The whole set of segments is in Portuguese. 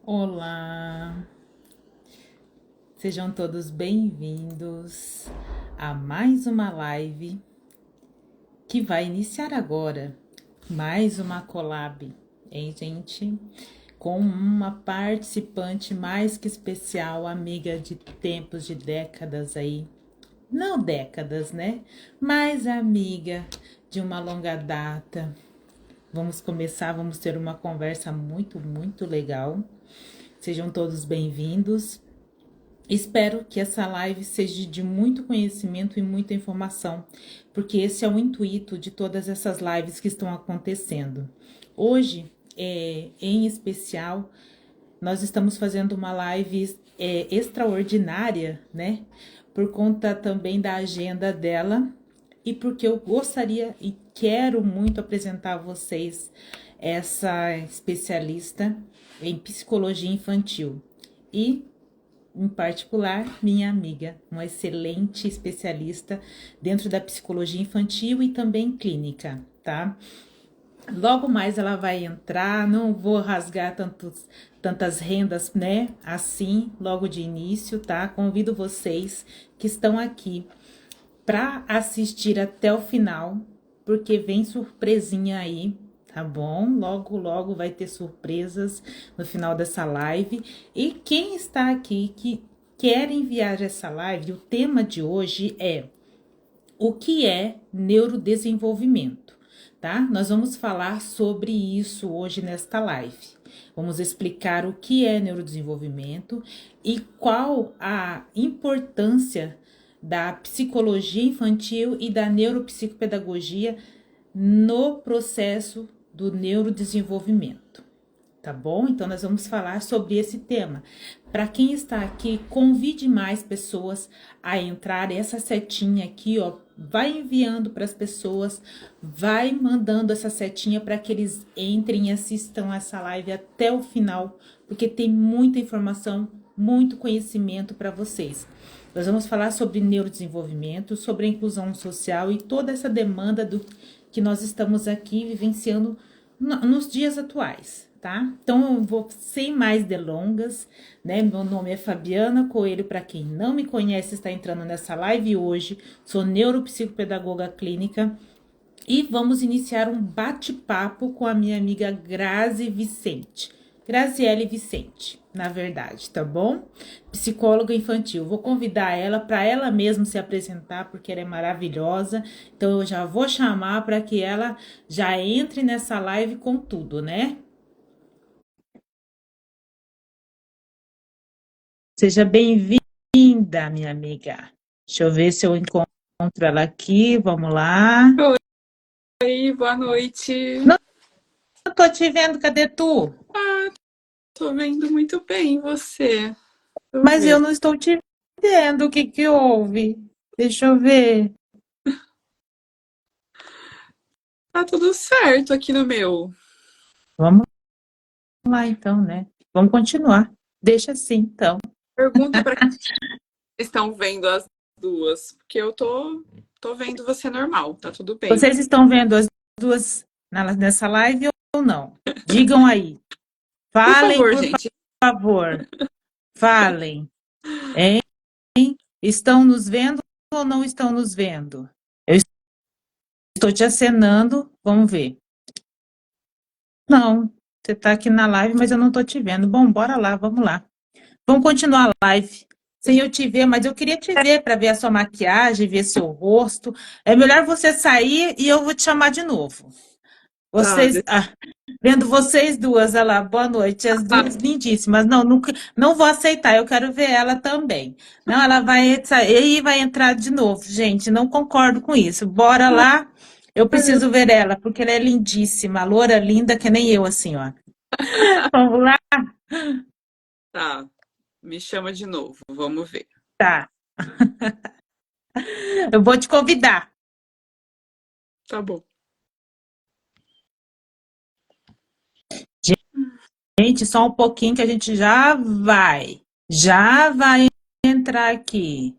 Olá, sejam todos bem-vindos a mais uma live que vai iniciar agora. Mais uma collab, hein, gente? Com uma participante mais que especial, amiga de tempos, de décadas aí. Não décadas, né? Mas amiga de uma longa data. Vamos ter uma conversa muito legal. Sejam todos bem-vindos. Espero que essa live seja de muito conhecimento e muita informação, porque esse é o intuito de todas essas lives que estão acontecendo. Hoje, em especial, nós estamos fazendo uma live extraordinária, né? Por conta também da agenda dela e porque eu gostaria e quero muito apresentar a vocês essa especialista em psicologia infantil e em particular, minha amiga, uma excelente especialista dentro da psicologia infantil e também clínica, tá? Logo mais ela vai entrar, não vou rasgar tantas rendas, né? Assim, logo de início, tá? Convido vocês que estão aqui para assistir até o final, porque vem surpresinha aí, tá bom? Logo vai ter surpresas no final dessa live. E quem está aqui que quer enviar essa live, o tema de hoje é o que é neurodesenvolvimento, tá? Nós vamos falar sobre isso hoje nesta live. Vamos explicar o que é neurodesenvolvimento e qual a importância da psicologia infantil e da neuropsicopedagogia no processo do neurodesenvolvimento. Tá bom? Então, nós vamos falar sobre esse tema. Para quem está aqui, convide mais pessoas a entrar. Essa setinha aqui, ó, vai enviando para as pessoas, vai mandando essa setinha para que eles entrem e assistam essa live até o final, porque tem muita informação, muito conhecimento para vocês. Nós vamos falar sobre neurodesenvolvimento, sobre a inclusão social e toda essa demanda do que nós estamos aqui vivenciando nos dias atuais, tá? Então eu vou sem mais delongas, né? Meu nome é Fabiana Coelho, para quem não me conhece, está entrando nessa live hoje. Sou neuropsicopedagoga clínica e vamos iniciar um bate-papo com a minha amiga Grazi Vicente. Graziele Vicente, na verdade, tá bom? Psicóloga infantil. Vou convidar ela para ela mesma se apresentar, porque ela é maravilhosa. Então eu já vou chamar para que ela já entre nessa live com tudo, né? Seja bem-vinda, minha amiga. Deixa eu ver se eu encontro ela aqui. Vamos lá. Oi, boa noite. Não tô te vendo, cadê tu? Ah, tô vendo muito bem você. Deixa eu Mas eu ver. não estou te vendo. O que que houve? Deixa eu ver. Tá tudo certo aqui no meu. Vamos lá, então, né? Vamos continuar. Deixa assim, então. Pergunta para quem estão vendo as duas, porque eu tô vendo você normal, tá tudo bem. Vocês estão vendo as duas nessa live ou não? Digam aí. Por Falem, favor, por gente. favor. Falem. Hein? Estão nos vendo ou não estão nos vendo? Eu estou te acenando. Vamos ver. Não, você está aqui na live, mas eu não estou te vendo. Bom, bora lá, vamos lá. Vamos continuar a live. Sem eu te ver, mas eu queria te ver para ver a sua maquiagem, ver seu rosto. É melhor você sair e eu vou te chamar de novo. Tá, Vocês, vendo vocês duas, olha lá, boa noite, as duas lindíssimas. Não, não vou aceitar, eu quero ver ela também. Não, ela vai sair e vai entrar de novo, gente. Não concordo com isso. Bora lá, eu preciso ver ela, porque ela é lindíssima, loura, linda, que nem eu, assim, ó. Vamos lá? tá. Me chama de novo, vamos ver. Tá. Eu vou te convidar. Tá bom. Gente, só um pouquinho que a gente já vai. Já vai entrar aqui.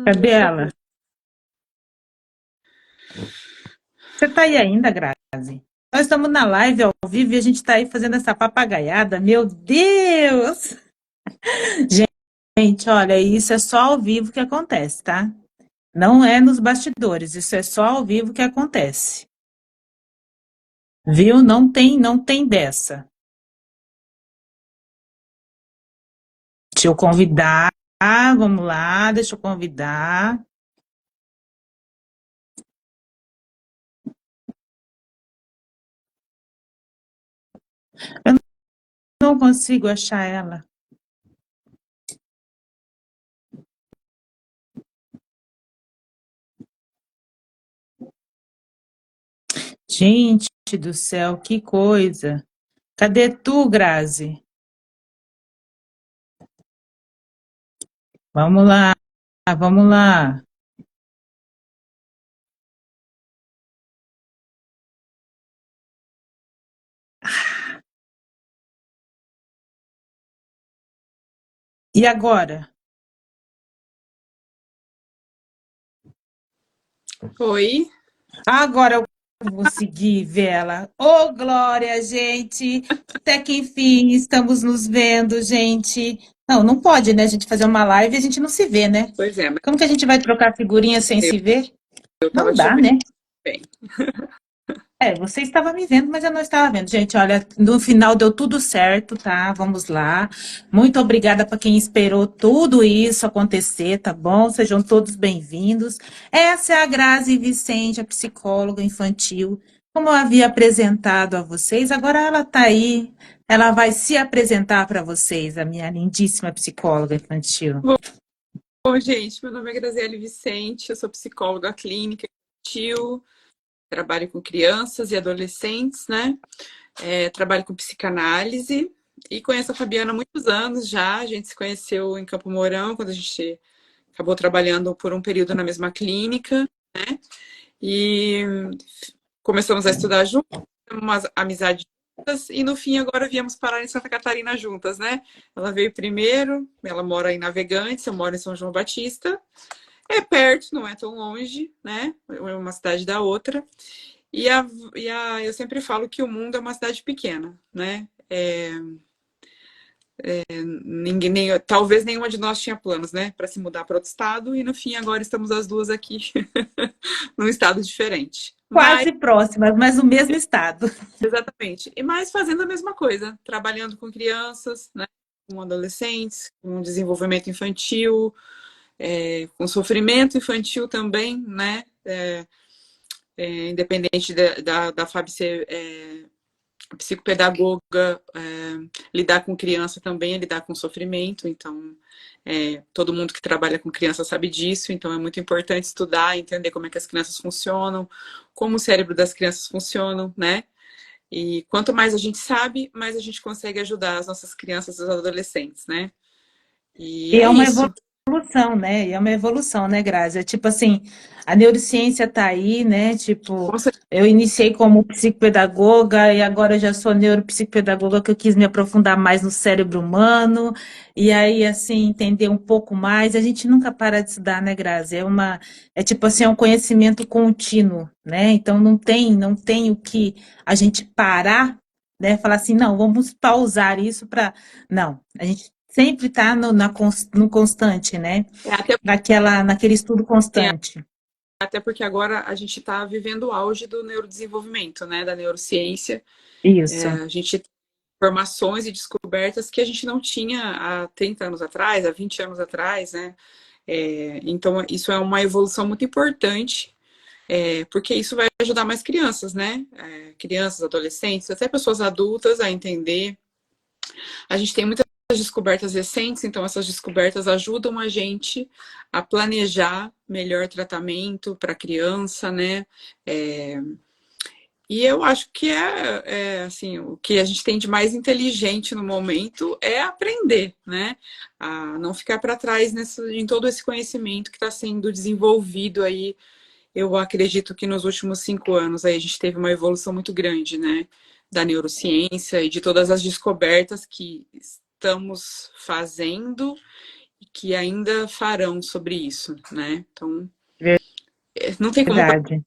Cadê Deixa eu ela? ver. Você tá aí ainda, Grazi? Nós estamos na live ao vivo e a gente está aí fazendo essa papagaiada. Meu Deus! Gente, olha, isso é só ao vivo que acontece, tá? Não é nos bastidores, isso é só ao vivo que acontece. Viu? Não tem dessa. Deixa eu convidar, vamos lá, deixa eu convidar. Eu não consigo achar ela. Gente do céu, que coisa. Cadê tu, Grazi? Vamos lá, vamos lá. E agora? Oi. Agora eu consegui vê-la. Ô, Glória, gente! Até que enfim estamos nos vendo, gente. Não pode, né? A gente fazer uma live e a gente não se vê, né? Pois é, mas Como que a gente vai trocar figurinha sem se ver? eu tava Não te dá, vendo né? bem. Você estava me vendo, mas eu não estava vendo. Gente, olha, no final deu tudo certo, tá? Vamos lá. Muito obrigada para quem esperou tudo isso acontecer, tá bom? Sejam todos bem-vindos. Essa é a Grazi Vicente, a psicóloga infantil. Como eu havia apresentado a vocês, agora ela está aí. Ela vai se apresentar para vocês, a minha lindíssima psicóloga infantil. Bom, gente, meu nome é Graziele Vicente, eu sou psicóloga clínica infantil, trabalho com crianças e adolescentes, né? Trabalho com psicanálise e conheço a Fabiana há muitos anos já. A gente se conheceu em Campo Mourão, quando a gente acabou trabalhando por um período na mesma clínica, né? E começamos a estudar juntos, uma amizade juntas, e no fim agora viemos parar em Santa Catarina juntas, né? Ela veio primeiro, ela mora em Navegantes, eu moro em São João Batista. É perto, não é tão longe, né? É uma cidade da outra. Eu sempre falo que o mundo é uma cidade pequena, né? Talvez nenhuma de nós tinha planos, né, para se mudar para outro estado, e no fim agora estamos as duas aqui num estado diferente. Mas, Quase próximas, mas no mesmo estado. exatamente, e mais fazendo a mesma coisa, trabalhando com crianças, né, com adolescentes, com desenvolvimento infantil, com sofrimento infantil também, né, independente da Fábio ser psicopedagoga, lidar com criança também é lidar com sofrimento, então todo mundo que trabalha com criança sabe disso, então é muito importante estudar, entender como é que as crianças funcionam, como o cérebro das crianças funcionam, né? E quanto mais a gente sabe, mais a gente consegue ajudar as nossas crianças e os adolescentes, né? E E é é uma isso. evolução, né? E é uma evolução, né, Grazi? É tipo assim, a neurociência está aí, né? Tipo, Com certeza. eu iniciei como psicopedagoga e agora eu já sou neuropsicopedagoga que eu quis me aprofundar mais no cérebro humano e aí, assim, entender um pouco mais. A gente nunca para de estudar, né, Grazi? É tipo assim, é um conhecimento contínuo, né? Então não tem o que a gente parar, né? Falar assim, não, vamos pausar isso para... Não, a gente sempre está no constante, né? Até, Naquele estudo constante. até porque agora a gente está vivendo o auge do neurodesenvolvimento, né? Da neurociência. Isso. A gente tem informações e descobertas que a gente não tinha há 30 anos atrás, há 20 anos atrás, né? Então, isso é uma evolução muito importante, porque isso vai ajudar mais crianças, né? Crianças, adolescentes, até pessoas adultas a entender. A gente tem muitas descobertas recentes, então essas descobertas ajudam a gente a planejar melhor tratamento para a criança, né? E eu acho que assim, o que a gente tem de mais inteligente no momento é aprender, né? A não ficar para trás em todo esse conhecimento que está sendo desenvolvido aí. Eu acredito que nos últimos 5 anos aí a gente teve uma evolução muito grande, né? Da neurociência e de todas as descobertas que estamos fazendo e que ainda farão sobre isso, né? Então, não tem como. Verdade.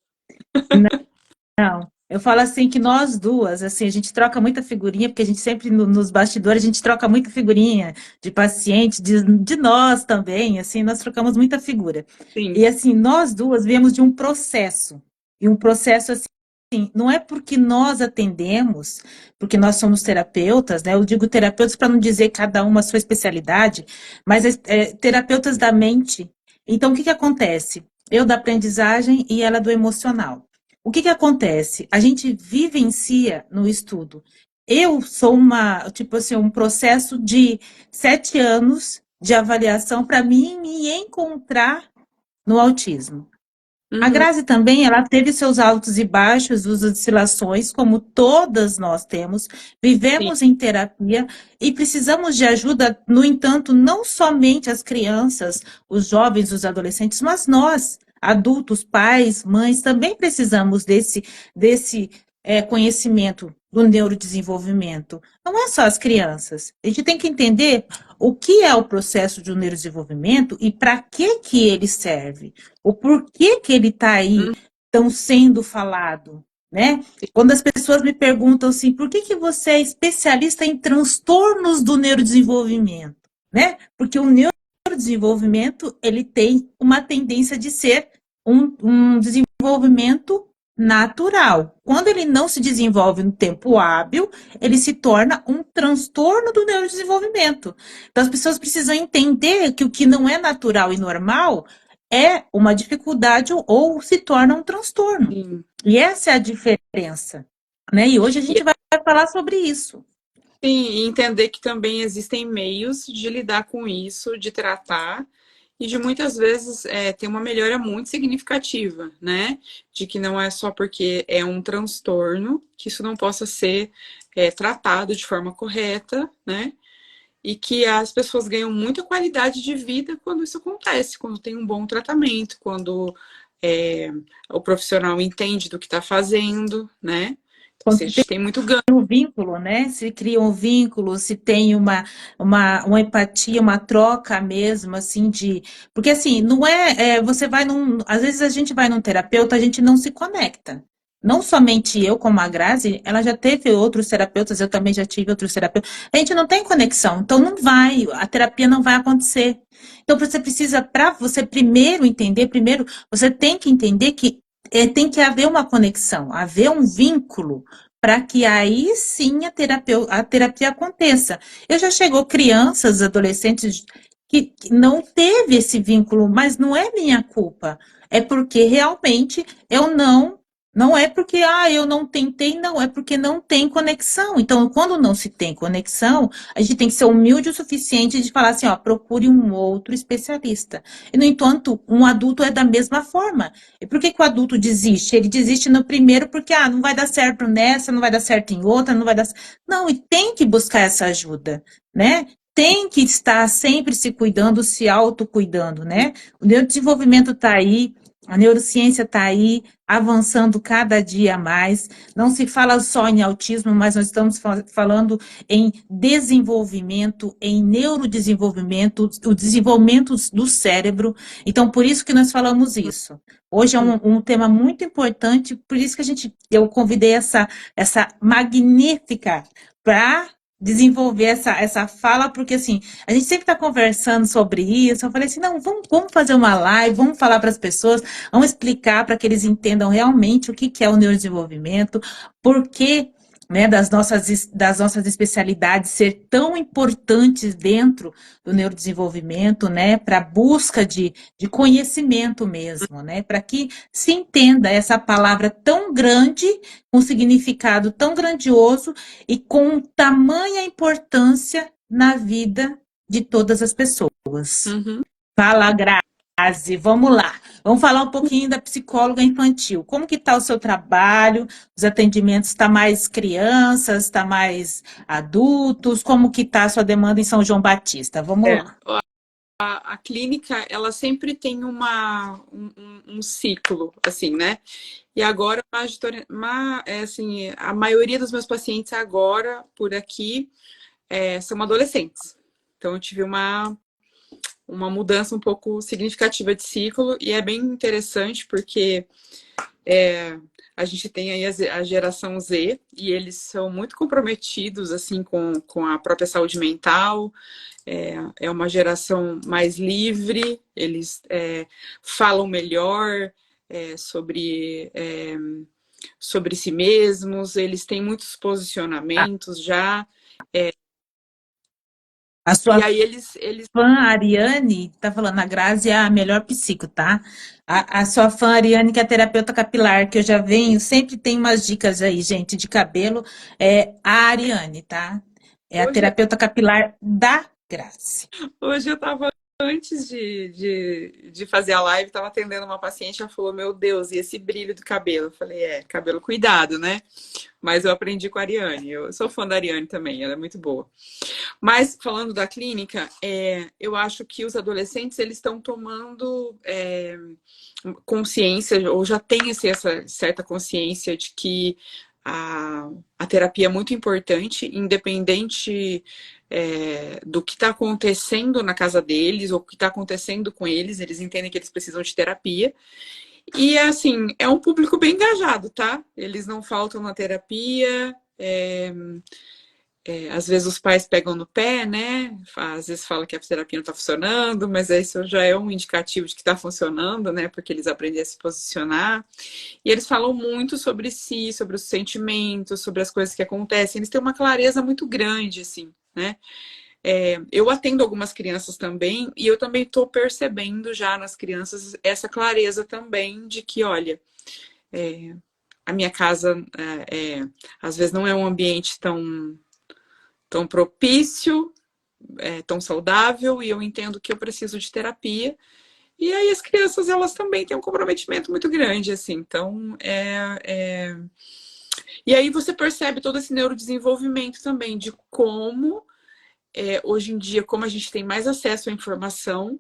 Não. Eu falo assim que nós duas, assim, a gente troca muita figurinha, porque a gente sempre nos bastidores, a gente troca muita figurinha de paciente, de nós também, assim, nós trocamos muita figura. Sim. E assim, nós duas viemos de um processo, e um processo assim, não é porque nós atendemos, porque nós somos terapeutas, né? Eu digo terapeutas para não dizer cada uma a sua especialidade, mas terapeutas da mente. Então, o que que acontece? Eu da aprendizagem e ela do emocional. O que que acontece? A gente vivencia no estudo. Eu sou tipo assim, um processo de 7 anos de avaliação para mim me encontrar no autismo. A Uhum. Grazi também, ela teve seus altos e baixos, suas oscilações, como todas nós temos. Sim. Vivemos em terapia e precisamos de ajuda, no entanto, não somente as crianças, os jovens, os adolescentes, mas nós, adultos, pais, mães, também precisamos desse conhecimento do neurodesenvolvimento. Não é só as crianças. A gente tem que entender o que é o processo de neurodesenvolvimento e para que ele serve. O porquê que ele está aí Uhum. tão sendo falado, né? Quando as pessoas me perguntam assim, por que você é especialista em transtornos do neurodesenvolvimento, né? Porque o neurodesenvolvimento, ele tem uma tendência de ser um desenvolvimento natural. Quando ele não se desenvolve no tempo hábil, ele se torna um transtorno do neurodesenvolvimento. Então, as pessoas precisam entender que o que não é natural e normal é uma dificuldade ou se torna um transtorno. Sim. E essa é a diferença, né? E hoje a E gente vai falar sobre isso. sim, e entender que também existem meios de lidar com isso, de tratar, e de muitas vezes ter uma melhora muito significativa, né? De que não é só porque é um transtorno que isso não possa ser tratado de forma correta, né? E que as pessoas ganham muita qualidade de vida quando isso acontece, quando tem um bom tratamento, quando é, o profissional entende do que está fazendo, né? Então, assim, a Quando gente tem muito ganho. um vínculo, né? Se cria um vínculo, se tem uma empatia, uma troca mesmo, assim, de. Porque assim, não você vai num. Às vezes a gente vai num terapeuta, a gente não se conecta. Não somente eu, como a Grazi, ela já teve outros terapeutas, eu também já tive outros terapeutas. A gente não tem conexão, então não vai, a terapia não vai acontecer. Então você precisa, para você primeiro entender, primeiro você tem que entender que tem que haver uma conexão, haver um vínculo para que aí sim a terapia aconteça. Eu já chegou crianças, adolescentes que não teve esse vínculo, mas não é minha culpa. É porque realmente eu não é porque eu não tentei, não, é porque não tem conexão. Então, quando não se tem conexão, a gente tem que ser humilde o suficiente de falar assim, ó, procure um outro especialista. E, no entanto, um adulto é da mesma forma. E por que o adulto desiste? Ele desiste no primeiro porque, não vai dar certo nessa, não vai dar certo em outra, não vai dar. Não, e tem que buscar essa ajuda, né? Tem que estar sempre se cuidando, se autocuidando, né? O neurodesenvolvimento está aí, a neurociência está aí, avançando cada dia mais. Não se fala só em autismo, mas nós estamos falando em desenvolvimento, em neurodesenvolvimento, o desenvolvimento do cérebro. Então, por isso que nós falamos isso. Hoje é um tema muito importante, por isso que eu convidei essa magnífica para desenvolver essa fala, porque assim, a gente sempre está conversando sobre isso. Eu falei assim, não, vamos fazer uma live, vamos falar para as pessoas, vamos explicar para que eles entendam realmente o que é o neurodesenvolvimento, por que, né, das nossas especialidades ser tão importantes dentro do neurodesenvolvimento, né, para a busca de conhecimento mesmo, né, para que se entenda essa palavra tão grande, com significado tão grandioso e com tamanha importância na vida de todas as pessoas. Uhum. Fala, Grazi, vamos lá. Vamos falar um pouquinho da psicóloga infantil. Como que está o seu trabalho? Os atendimentos, está mais crianças, está mais adultos? Como que está a sua demanda em São João Batista? Vamos É, lá. a clínica, ela sempre tem um ciclo, assim, né? E agora, assim, a maioria dos meus pacientes agora, por aqui, são adolescentes. Então, eu tive uma mudança um pouco significativa de ciclo e é bem interessante porque A gente tem aí a geração Z e eles são muito comprometidos assim com a própria saúde mental. É uma geração mais livre, eles falam melhor sobre si mesmos, eles têm muitos A, posicionamentos já. a E sua aí eles fã Ariane tá falando, a Grazi é a melhor psico, tá? A sua fã Ariane, que é terapeuta capilar, que eu já venho, sempre tem umas dicas aí, gente, de cabelo, é a Ariane, tá? É a hoje, terapeuta capilar da Grazi. hoje eu estava antes de fazer a live, estava atendendo uma paciente, ela falou, meu Deus, e esse brilho do cabelo? Eu falei, cabelo cuidado, né? Mas eu aprendi com a Ariane, eu sou fã da Ariane também, ela é muito boa. Mas falando da clínica, eu acho que os adolescentes eles estão tomando consciência, ou já têm assim, essa certa consciência de que a terapia é muito importante, independente do que está acontecendo na casa deles, ou o que está acontecendo com eles entendem que eles precisam de terapia. E assim, é um público bem engajado, tá? Eles não faltam na terapia. Às vezes os pais pegam no pé, né? Às vezes fala que a terapia não está funcionando, mas isso já é um indicativo de que está funcionando, né? Porque eles aprendem a se posicionar. E eles falam muito sobre si, sobre os sentimentos, sobre as coisas que acontecem. Eles têm uma clareza muito grande, assim, né? Eu atendo algumas crianças também, e eu também estou percebendo já nas crianças essa clareza também de que, olha, a minha casa às vezes não é um ambiente tão propício, tão saudável, e eu entendo que eu preciso de terapia. E aí as crianças, elas também têm um comprometimento muito grande, assim. Então, E aí você percebe todo esse neurodesenvolvimento também, de como, hoje em dia, como a gente tem mais acesso à informação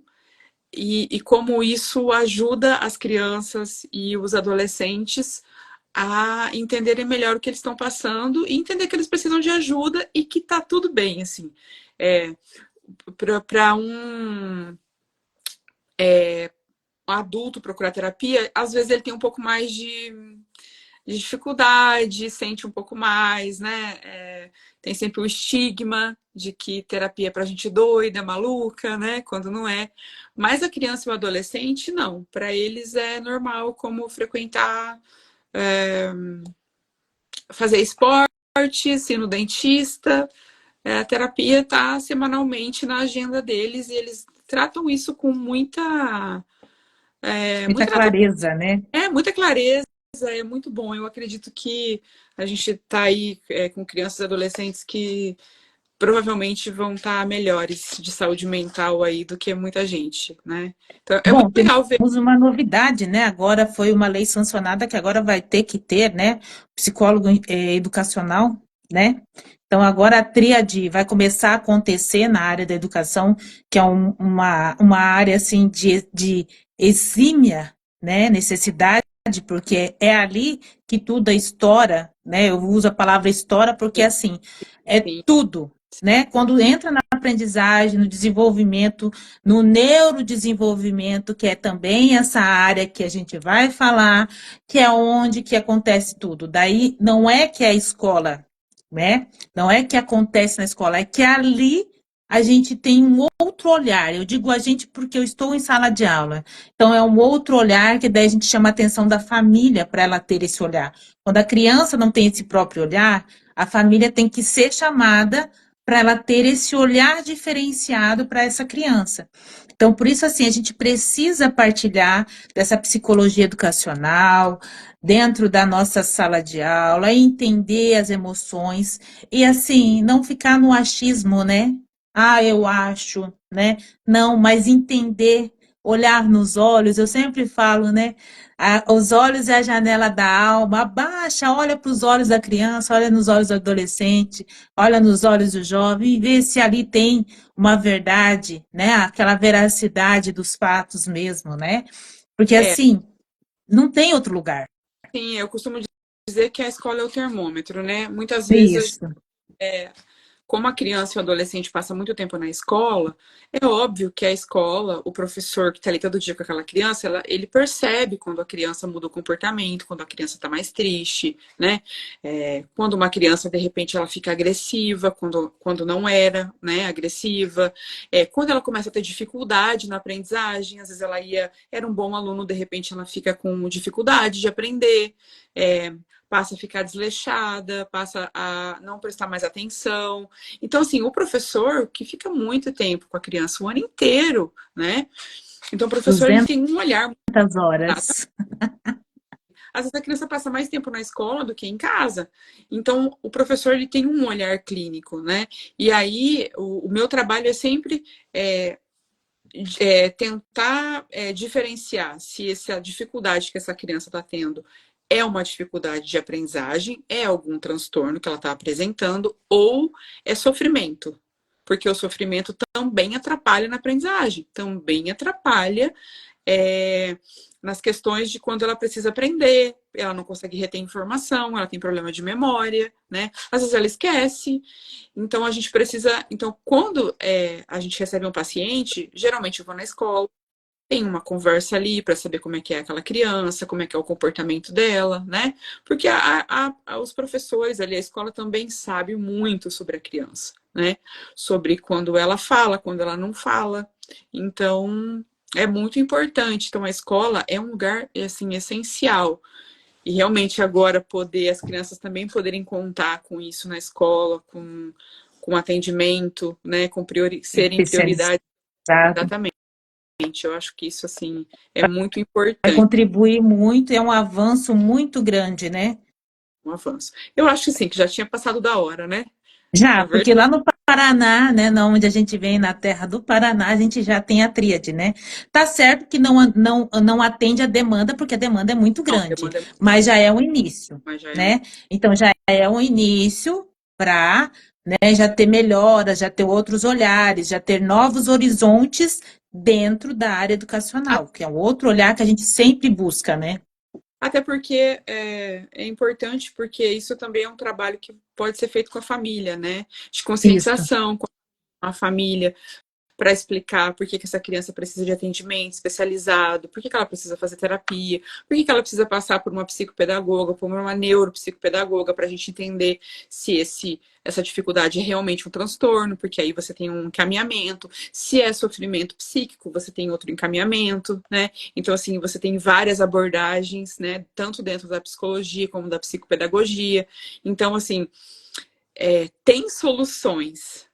e como isso ajuda as crianças e os adolescentes a entenderem melhor o que eles estão passando e entender que eles precisam de ajuda e que tá tudo bem, assim. É, para um adulto procurar terapia, às vezes ele tem um pouco mais de dificuldade, sente um pouco mais, né? Tem sempre o estigma de que terapia é pra gente doida, maluca, né? Quando não é. Mas a criança e o adolescente, não. Para eles é normal, como frequentar, fazer esportes, ir no dentista. A terapia está semanalmente na agenda deles e eles tratam isso com Muita muita clareza, né? muita clareza, é muito bom. Eu acredito que a gente está aí com crianças e adolescentes que provavelmente vão estar melhores de saúde mental aí do que muita gente, né? Então é muito Bom, temos legal ver. uma novidade, né? Agora foi uma lei sancionada que agora vai ter que ter, né? Psicólogo educacional, né? Então agora a tríade vai começar a acontecer na área da educação, que é uma área assim de exímia, né? Necessidade, porque é ali que tudo estoura, né? Eu uso a palavra estoura porque assim é Sim, tudo, né? Quando entra na aprendizagem, no desenvolvimento, no neurodesenvolvimento, que é também essa área que a gente vai falar, que é onde que acontece tudo. Daí não é que é a escola, né? Não é que acontece na escola, é que ali a gente tem um outro olhar. Eu digo a gente porque eu estou em sala de aula. Então é um outro olhar que daí a gente chama a atenção da família para ela ter esse olhar. Quando a criança não tem esse próprio olhar, a família tem que ser chamada para ela ter esse olhar diferenciado para essa criança. Então, por isso, assim, a gente precisa partilhar dessa psicologia educacional dentro da nossa sala de aula, entender as emoções e, assim, não ficar no achismo, né? Ah, eu acho, né? Não, mas entender, olhar nos olhos, eu sempre falo, né? Os olhos é a janela da alma, abaixa, olha para os olhos da criança, olha nos olhos do adolescente, olha nos olhos do jovem e vê se ali tem uma verdade, né? Aquela veracidade dos fatos mesmo, né? Porque é, assim, não tem outro lugar. sim, eu costumo dizer que a escola é o termômetro, né? Muitas vezes Isso. como a criança e o adolescente passa muito tempo na escola, é óbvio que a escola, o professor que está ali todo dia com aquela criança, ele percebe quando a criança muda o comportamento, quando a criança está mais triste, né? Quando uma criança, de repente, ela fica agressiva, quando não era, né, agressiva. Quando ela começa a ter dificuldade na aprendizagem, às vezes era um bom aluno, de repente ela fica com dificuldade de aprender, passa a ficar desleixada, passa a não prestar mais atenção. Então, assim, o professor que fica muito tempo com a criança, o ano inteiro, né? Então, o professor ele 200 tem um olhar. horas. Às vezes a criança passa mais tempo na escola do que em casa. Então, o professor ele tem um olhar clínico, né? E aí, o meu trabalho é sempre tentar diferenciar se essa dificuldade que essa criança está tendo é uma dificuldade de aprendizagem, é algum transtorno que ela está apresentando, ou é sofrimento. Porque o sofrimento também atrapalha na aprendizagem, também atrapalha nas questões de quando ela precisa aprender, ela não consegue reter informação, ela tem problema de memória, né? Às vezes ela esquece. Então a gente precisa. Então, quando a gente recebe um paciente, geralmente eu vou na escola, tem uma conversa ali para saber como é que é aquela criança, como é que é o comportamento dela, né? Porque os professores ali, a escola também sabe muito sobre a criança, né? Sobre quando ela fala, quando ela não fala. Então, é muito importante. Então, a escola é um lugar, assim, essencial. E realmente agora as crianças também poderem contar com isso na escola, com atendimento, né? Serem Especializado. prioridade. Exatamente. Eu acho que isso, assim, é muito Vai importante, contribuir muito, é um avanço muito grande, né? um avanço. Eu acho que sim, que já tinha passado da hora, né? Já, Na porque verdade, lá no Paraná, né, onde a gente vem, na terra do Paraná, a gente já tem a tríade, né? Tá certo que não atende a demanda, porque a demanda é muito não, grande, demanda é muito mas grande, já é um início, mas já é um... né? Então já é um início para, né, já ter melhoras, já ter outros olhares, já ter novos horizontes dentro da área educacional, que é um outro olhar que a gente sempre busca, né? Até porque é importante, porque isso também é um trabalho que pode ser feito com a família, né? De Isso. conscientização com a família, para explicar por que essa criança precisa de atendimento especializado, por que ela precisa fazer terapia, por que ela precisa passar por uma psicopedagoga, por uma neuropsicopedagoga, para a gente entender se essa dificuldade é realmente um transtorno, porque aí você tem um encaminhamento. Se é sofrimento psíquico, você tem outro encaminhamento, né? Então, assim, você tem várias abordagens, né? Tanto dentro da psicologia como da psicopedagogia. Então, assim, tem soluções.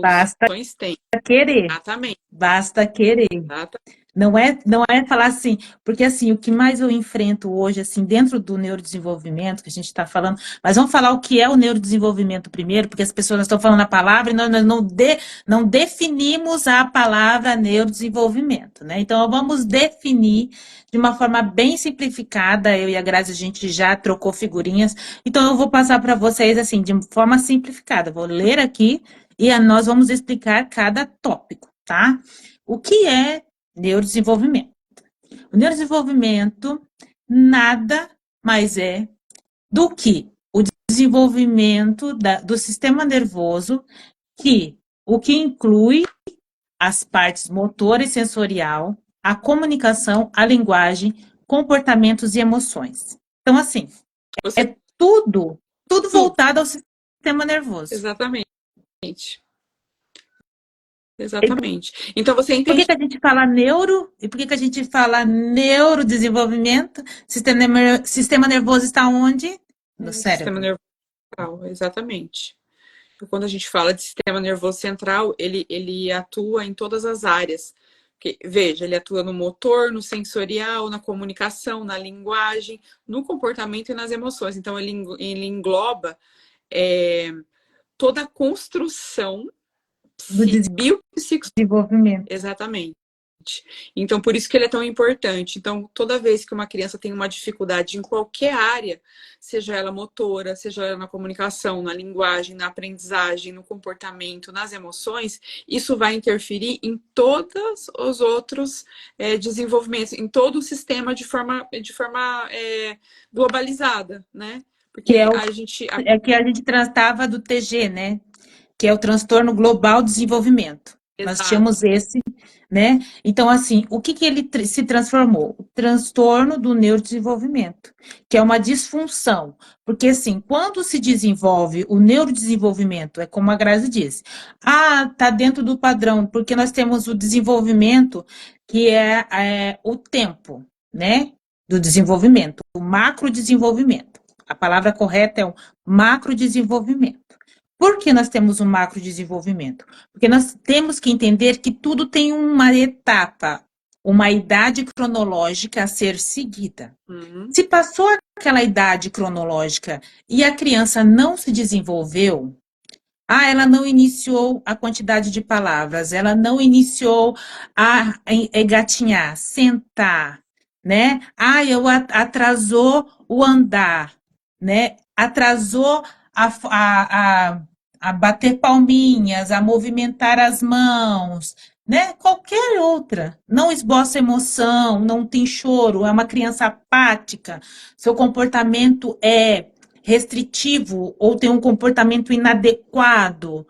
Basta Soluções tem. querer. Exatamente. Basta querer. Exatamente. Não é falar assim, porque assim, o que mais eu enfrento hoje, assim, dentro do neurodesenvolvimento, que a gente está falando, mas vamos falar o que é o neurodesenvolvimento primeiro, porque as pessoas estão falando a palavra e nós não definimos a palavra neurodesenvolvimento, né? Então, vamos definir de uma forma bem simplificada, eu e a Grazi, a gente já trocou figurinhas, então eu vou passar para vocês, assim, de forma simplificada, vou ler aqui e nós vamos explicar cada tópico, tá? O que é neurodesenvolvimento? O neurodesenvolvimento nada mais é do que o desenvolvimento do sistema nervoso, o que inclui as partes motora e sensorial, a comunicação, a linguagem, comportamentos e emoções. Então, assim, Você é tudo tudo. voltado ao sistema nervoso. Exatamente. Exatamente. Então você Por que entende que a gente fala neuro e por que que a gente fala neurodesenvolvimento? Sistema nervoso está onde? No o sistema cérebro. nervoso central, exatamente. Então, quando a gente fala de sistema nervoso central, ele atua em todas as áreas. Porque, veja, ele atua no motor, no sensorial, na comunicação, na linguagem, no comportamento e nas emoções. Então, ele engloba é, toda a construção Do biopsicossocial. desenvolvimento. Exatamente. Então, por isso que ele é tão importante. Então, toda vez que uma criança tem uma dificuldade em qualquer área, seja ela motora, seja ela na comunicação, na linguagem, na aprendizagem, no comportamento, nas emoções, isso vai interferir em todos os outros desenvolvimentos, em todo o sistema de forma globalizada, né? Que Porque é o a gente. é que a gente tratava do TG, né? que é o transtorno global de desenvolvimento. Nós Exato. tínhamos esse, né? Então, assim, o que ele se transformou? O transtorno do neurodesenvolvimento, que é uma disfunção. Porque, assim, quando se desenvolve o neurodesenvolvimento, é como a Grazi disse, tá dentro do padrão, porque nós temos o desenvolvimento, que é o tempo, né? Do desenvolvimento, o macrodesenvolvimento. A palavra correta é o macrodesenvolvimento. Por que nós temos um macrodesenvolvimento? Porque nós temos que entender que tudo tem uma etapa, uma idade cronológica a ser seguida. Uhum. Se passou aquela idade cronológica e a criança não se desenvolveu, ela não iniciou a quantidade de palavras, ela não iniciou a engatinhar, sentar, né? Atrasou o andar, né? Atrasou a bater palminhas, a movimentar as mãos, né? Qualquer outra. Não esboça emoção, não tem choro, é uma criança apática, seu comportamento é restritivo ou tem um comportamento inadequado.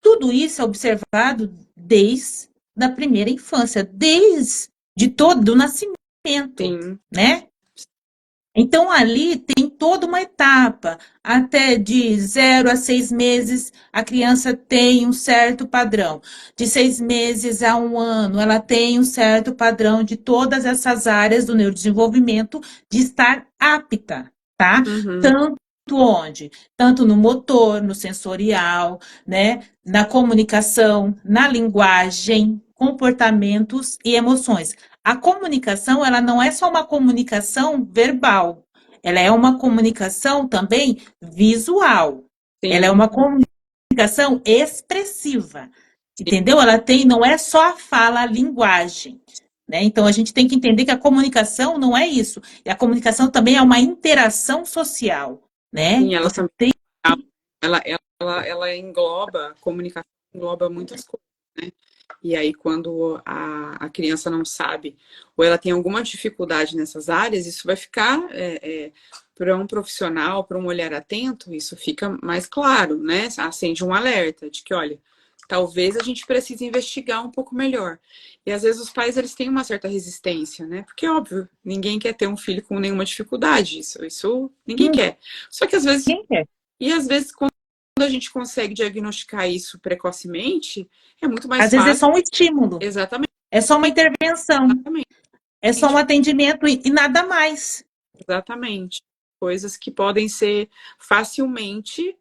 Tudo isso é observado desde a primeira infância, desde todo o nascimento, Sim. né? Então, ali tem toda uma etapa, até de 0 a 6 meses, a criança tem um certo padrão. De 6 meses a 1 ano, ela tem um certo padrão de todas essas áreas do neurodesenvolvimento de estar apta, tá? Uhum. Tanto onde? Tanto no motor, no sensorial, né? Na comunicação, na linguagem, comportamentos e emoções. A comunicação, ela não é só uma comunicação verbal, ela é uma comunicação também visual. Ela é Sim. uma comunicação expressiva, entendeu? Ela tem, não é só a fala, a linguagem, né? Então a gente tem que entender que a comunicação não é isso. E a comunicação também é uma interação social, né? Sim, ela Você também tem ela engloba, a comunicação engloba muitas coisas, né? E aí, quando a criança não sabe, ou ela tem alguma dificuldade nessas áreas, isso vai ficar, para um profissional, para um olhar atento, isso fica mais claro, né? Acende um alerta de que, olha, talvez a gente precise investigar um pouco melhor. E às vezes os pais, eles têm uma certa resistência, né? Porque, óbvio, ninguém quer ter um filho com nenhuma dificuldade, isso ninguém quer. Só que às vezes, ninguém quer. e às vezes, quando a gente consegue diagnosticar isso precocemente, é muito mais Às vezes é fácil. só um estímulo, Exatamente, é só uma intervenção, exatamente, é só um atendimento e nada mais. exatamente. Coisas que podem ser facilmente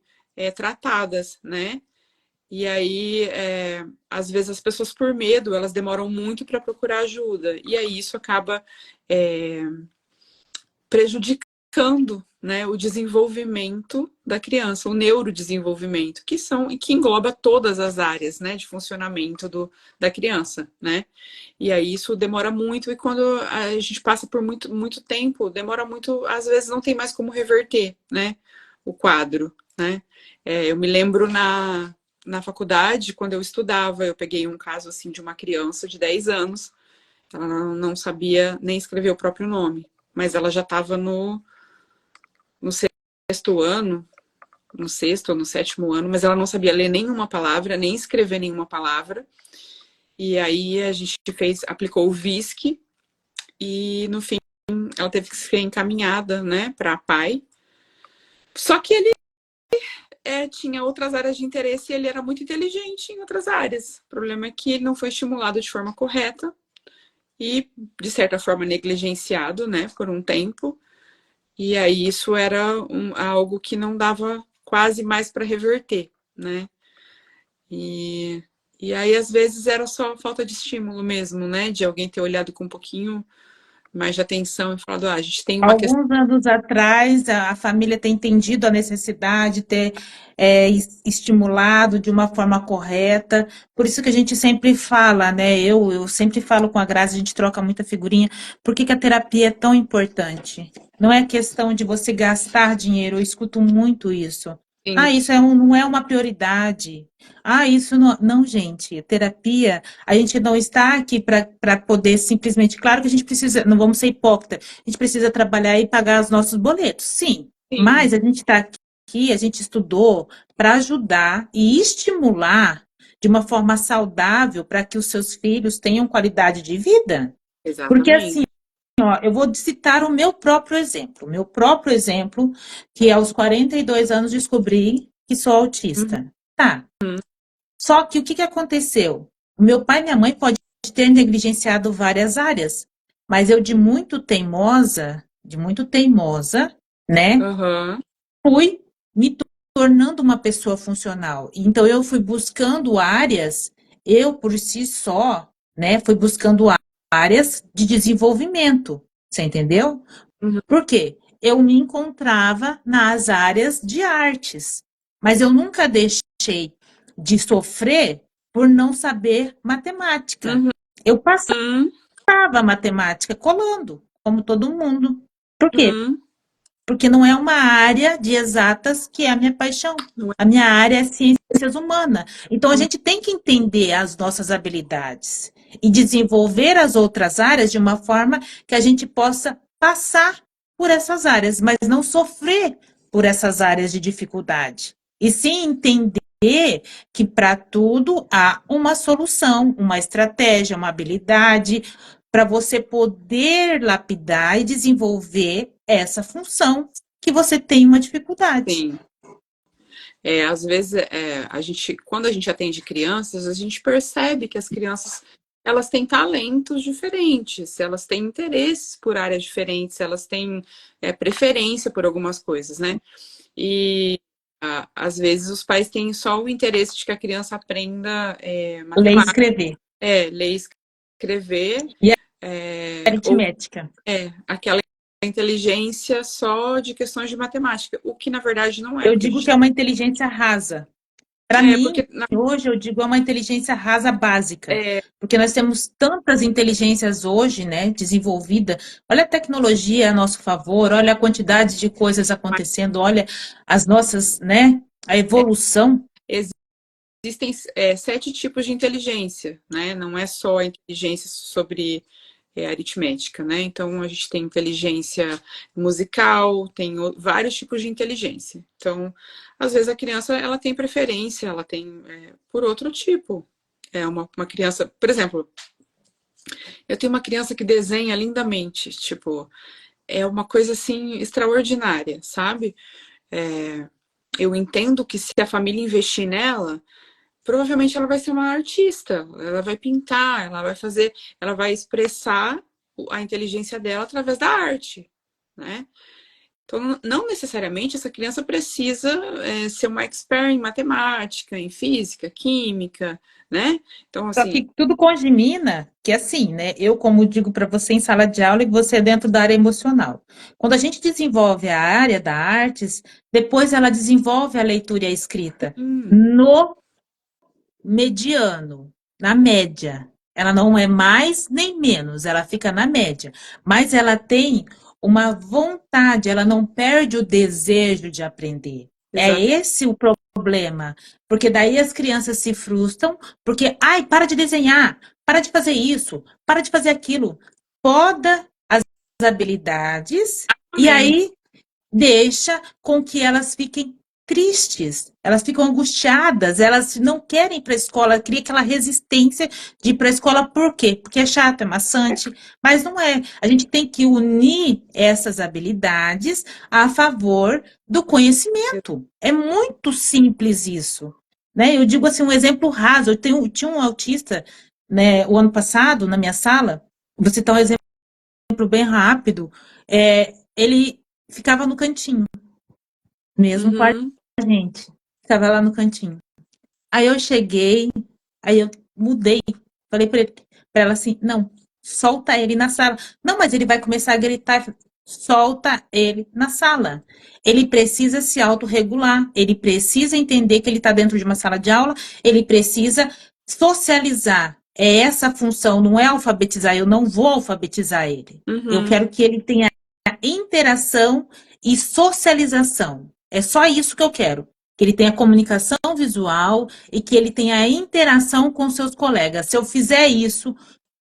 tratadas, né? E aí, às vezes as pessoas por medo, elas demoram muito para procurar ajuda. E aí isso acaba prejudicando, né, o desenvolvimento da criança, o neurodesenvolvimento, que engloba todas as áreas, né, de funcionamento da criança, né? E aí isso demora muito, e quando a gente passa por muito tempo, demora muito, às vezes não tem mais como reverter, né, o quadro, né? Eu me lembro na faculdade, quando eu estudava, eu peguei um caso assim de uma criança de 10 anos, ela não sabia nem escrever o próprio nome, mas ela já estava no sexto ano, no sexto ou no sétimo ano, mas ela não sabia ler nenhuma palavra, nem escrever nenhuma palavra. E aí a gente aplicou o VISC e no fim ela teve que ser encaminhada, né, para pai. Só que ele tinha outras áreas de interesse e ele era muito inteligente em outras áreas. O problema é que ele não foi estimulado de forma correta e, de certa forma, negligenciado, né, por um tempo. E aí isso era algo que não dava quase mais para reverter, né? E aí, às vezes, era só falta de estímulo mesmo, né? De alguém ter olhado com um pouquinho mais de atenção e falado, a gente tem uma questão. Alguns anos atrás, a família tem entendido a necessidade, ter estimulado de uma forma correta. Por isso que a gente sempre fala, né? Eu sempre falo com a Grazi, a gente troca muita figurinha. Por que que a terapia é tão importante? Não é questão de você gastar dinheiro, eu escuto muito isso. Isso não é uma prioridade. Isso não. Não, gente, terapia, a gente não está aqui para poder simplesmente. Claro que a gente precisa, não vamos ser hipócritas, a gente precisa trabalhar e pagar os nossos boletos, sim. Sim, Mas a gente está aqui aqui, a gente estudou para ajudar e estimular de uma forma saudável para que os seus filhos tenham qualidade de vida. Porque assim, Exatamente. ó, eu vou citar o meu próprio exemplo. O meu próprio exemplo, que aos 42 anos descobri que sou Uhum, autista. Tá. Só que o que que aconteceu? O meu pai e minha mãe podem ter negligenciado várias áreas, mas eu de muito teimosa, né? aham, Fui me tornando uma pessoa funcional. Então, eu fui buscando áreas, eu por si só, né, fui buscando áreas de desenvolvimento. Você entendeu? uhum, Por quê? Eu me encontrava nas áreas de artes, mas eu nunca deixei de sofrer por não saber matemática. uhum, Eu passava uhum, matemática colando, como todo mundo. Por quê? uhum. Porque não é uma área de exatas que é a minha paixão. Não é A minha área é ciências humanas. Então, a uma- gente tem que entender as nossas habilidades e desenvolver as outras áreas de uma forma que a gente possa passar por essas áreas, mas não sofrer por essas áreas de dificuldade. E sim entender que para tudo há uma solução, uma estratégia, uma habilidade para você poder lapidar e desenvolver essa função que você tem uma dificuldade. Sim. Às vezes, quando a gente atende crianças, a gente percebe que as crianças elas têm talentos diferentes, elas têm interesses por áreas diferentes, elas têm preferência por algumas coisas, né? E às vezes os pais têm só o interesse de que a criança aprenda Ler e matemática, escrever. ler e escrever, E a ou aritmética. aquela inteligência só de questões de matemática, o que na verdade não é, Eu porque a digo gente que é uma inteligência rasa. Para mim, porque na, hoje eu digo é uma inteligência rasa básica, porque nós temos tantas inteligências hoje, né, desenvolvida. Olha a tecnologia a nosso favor, olha a quantidade de coisas acontecendo, olha as nossas, né, a evolução. existem 7 tipos de inteligência, né? Não é só a inteligência sobre aritmética, né? Então a gente tem inteligência musical, tem vários tipos de inteligência. Então, às vezes a criança ela tem preferência, ela tem por outro tipo. É uma criança, por exemplo, eu tenho uma criança que desenha lindamente, tipo, é uma coisa assim extraordinária, sabe? É, eu entendo que se a família investir nela, provavelmente ela vai ser uma artista, ela vai pintar, ela vai fazer, ela vai expressar a inteligência dela através da arte, né? Então, não necessariamente essa criança precisa ser uma expert em matemática, em física, química, né? Então, Só assim, que tudo congemina, que assim, né? Eu, como digo para você em sala de aula, e você é dentro da área emocional. Quando a gente desenvolve a área da artes, depois ela desenvolve a leitura e a escrita hum, no mediano, na média. Ela não é mais nem menos, ela fica na média. Mas ela tem uma vontade, ela não perde o desejo de aprender. É exato. esse o problema. Porque daí as crianças se frustram, porque, ai, para de desenhar, para de fazer isso, para de fazer aquilo. Poda as habilidades e aí deixa com que elas fiquem tristes, elas ficam angustiadas, elas não querem ir para a escola, cria aquela resistência de ir para a escola, por quê? Porque é chato, é maçante, mas não é. A gente tem que unir essas habilidades a favor do conhecimento. É muito simples isso. Né? Eu digo assim, um exemplo raso, tinha um autista, né, o ano passado, na minha sala, vou citar um exemplo bem rápido, ele ficava no cantinho, mesmo com a Uhum, gente, ficava lá no cantinho. Aí eu cheguei, aí eu mudei, falei para ela assim, não, solta ele na sala. Não, mas ele vai começar a gritar. Solta ele na sala. Ele precisa se autorregular, ele precisa entender que ele está dentro de uma sala de aula, ele precisa socializar. É essa a função, não é alfabetizar. Eu não vou alfabetizar ele. Eu uhum, quero que ele tenha interação e socialização. É só isso que eu quero. Que ele tenha comunicação visual e que ele tenha interação com seus colegas. Se eu fizer isso,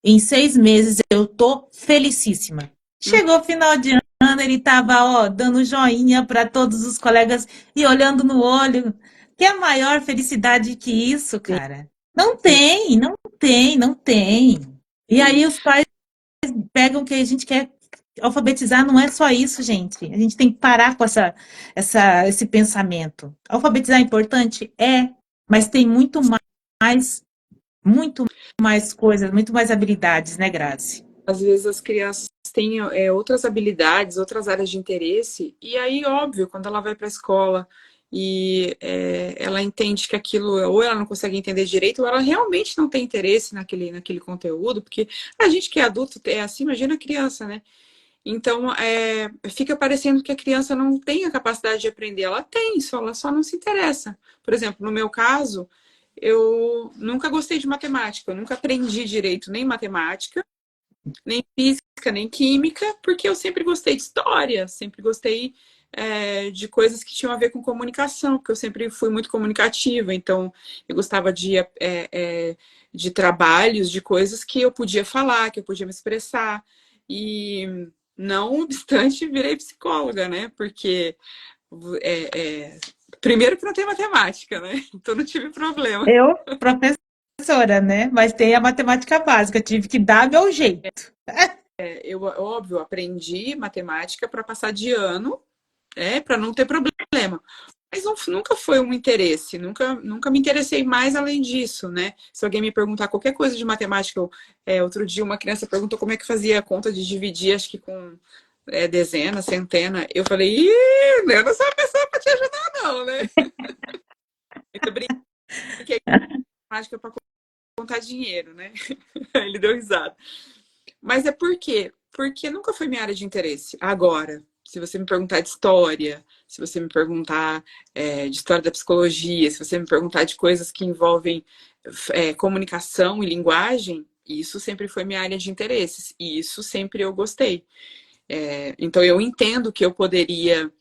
em 6 meses eu tô felicíssima. uhum. Chegou o final de ano ele estava, ó, dando joinha para todos os colegas e olhando no olho. Que é maior felicidade que isso, Sim, cara? Não sim, tem, não tem, não tem. E sim. aí os pais pegam que a gente quer alfabetizar, não é só isso, gente. A gente tem que parar com esse pensamento. Alfabetizar é importante? É, mas tem muito mais coisas, muito mais habilidades, né, Grazi? Às vezes as crianças têm outras habilidades, outras áreas de interesse, e aí, óbvio, quando ela vai para a escola e ela entende que aquilo, ou ela não consegue entender direito, ou ela realmente não tem interesse naquele conteúdo, porque a gente que é adulto é assim, imagina a criança, né? Então, fica parecendo que a criança não tem a capacidade de aprender. Ela tem, ela só não se interessa. Por exemplo, no meu caso, eu nunca gostei de matemática, eu nunca aprendi direito nem matemática, nem física, nem química, porque eu sempre gostei de história, sempre gostei de coisas que tinham a ver com comunicação, porque eu sempre fui muito comunicativa, então eu gostava de trabalhos, de coisas que eu podia falar, que eu podia me expressar. E não obstante, virei psicóloga, né? Porque primeiro que não tem matemática, né? Então não tive problema. Eu, professora, né? Mas tem a matemática básica, tive que dar meu jeito. Eu, óbvio, aprendi matemática para passar de ano, para não ter problema. Mas nunca foi um interesse, nunca me interessei mais além disso, né? Se alguém me perguntar qualquer coisa de matemática, outro dia uma criança perguntou como é que fazia a conta de dividir, acho que com dezena, centena. Eu falei, ih, eu não sou a pessoa para te ajudar, não, né? Eu brinquei com matemática para contar dinheiro, né? Ele deu risada. Mas é por quê? Porque nunca foi minha área de interesse. Agora, se você me perguntar de história, se você me perguntar de história da psicologia, se você me perguntar de coisas que envolvem comunicação e linguagem, isso sempre foi minha área de interesses. E isso sempre eu gostei. Então eu entendo que eu poderia,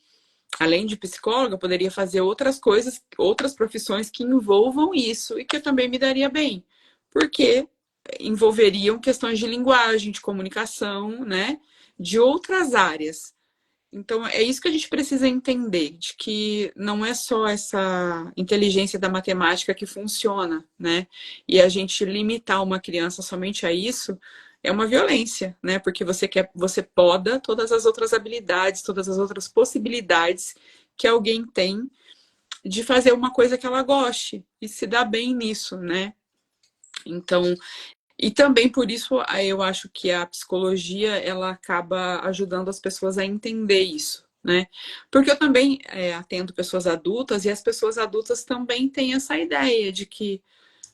além de psicóloga, eu poderia fazer outras coisas, outras profissões que envolvam isso e que eu também me daria bem. Porque envolveriam questões de linguagem, de comunicação, né? De outras áreas. Então, é isso que a gente precisa entender, de que não é só essa inteligência da matemática que funciona, né? E a gente limitar uma criança somente a isso é uma violência, né? Porque você poda todas as outras habilidades, todas as outras possibilidades que alguém tem de fazer uma coisa que ela goste e se dar bem nisso, né? Então, e também por isso eu acho que a psicologia ela acaba ajudando as pessoas a entender isso, né? Porque eu também atendo pessoas adultas e as pessoas adultas também têm essa ideia de que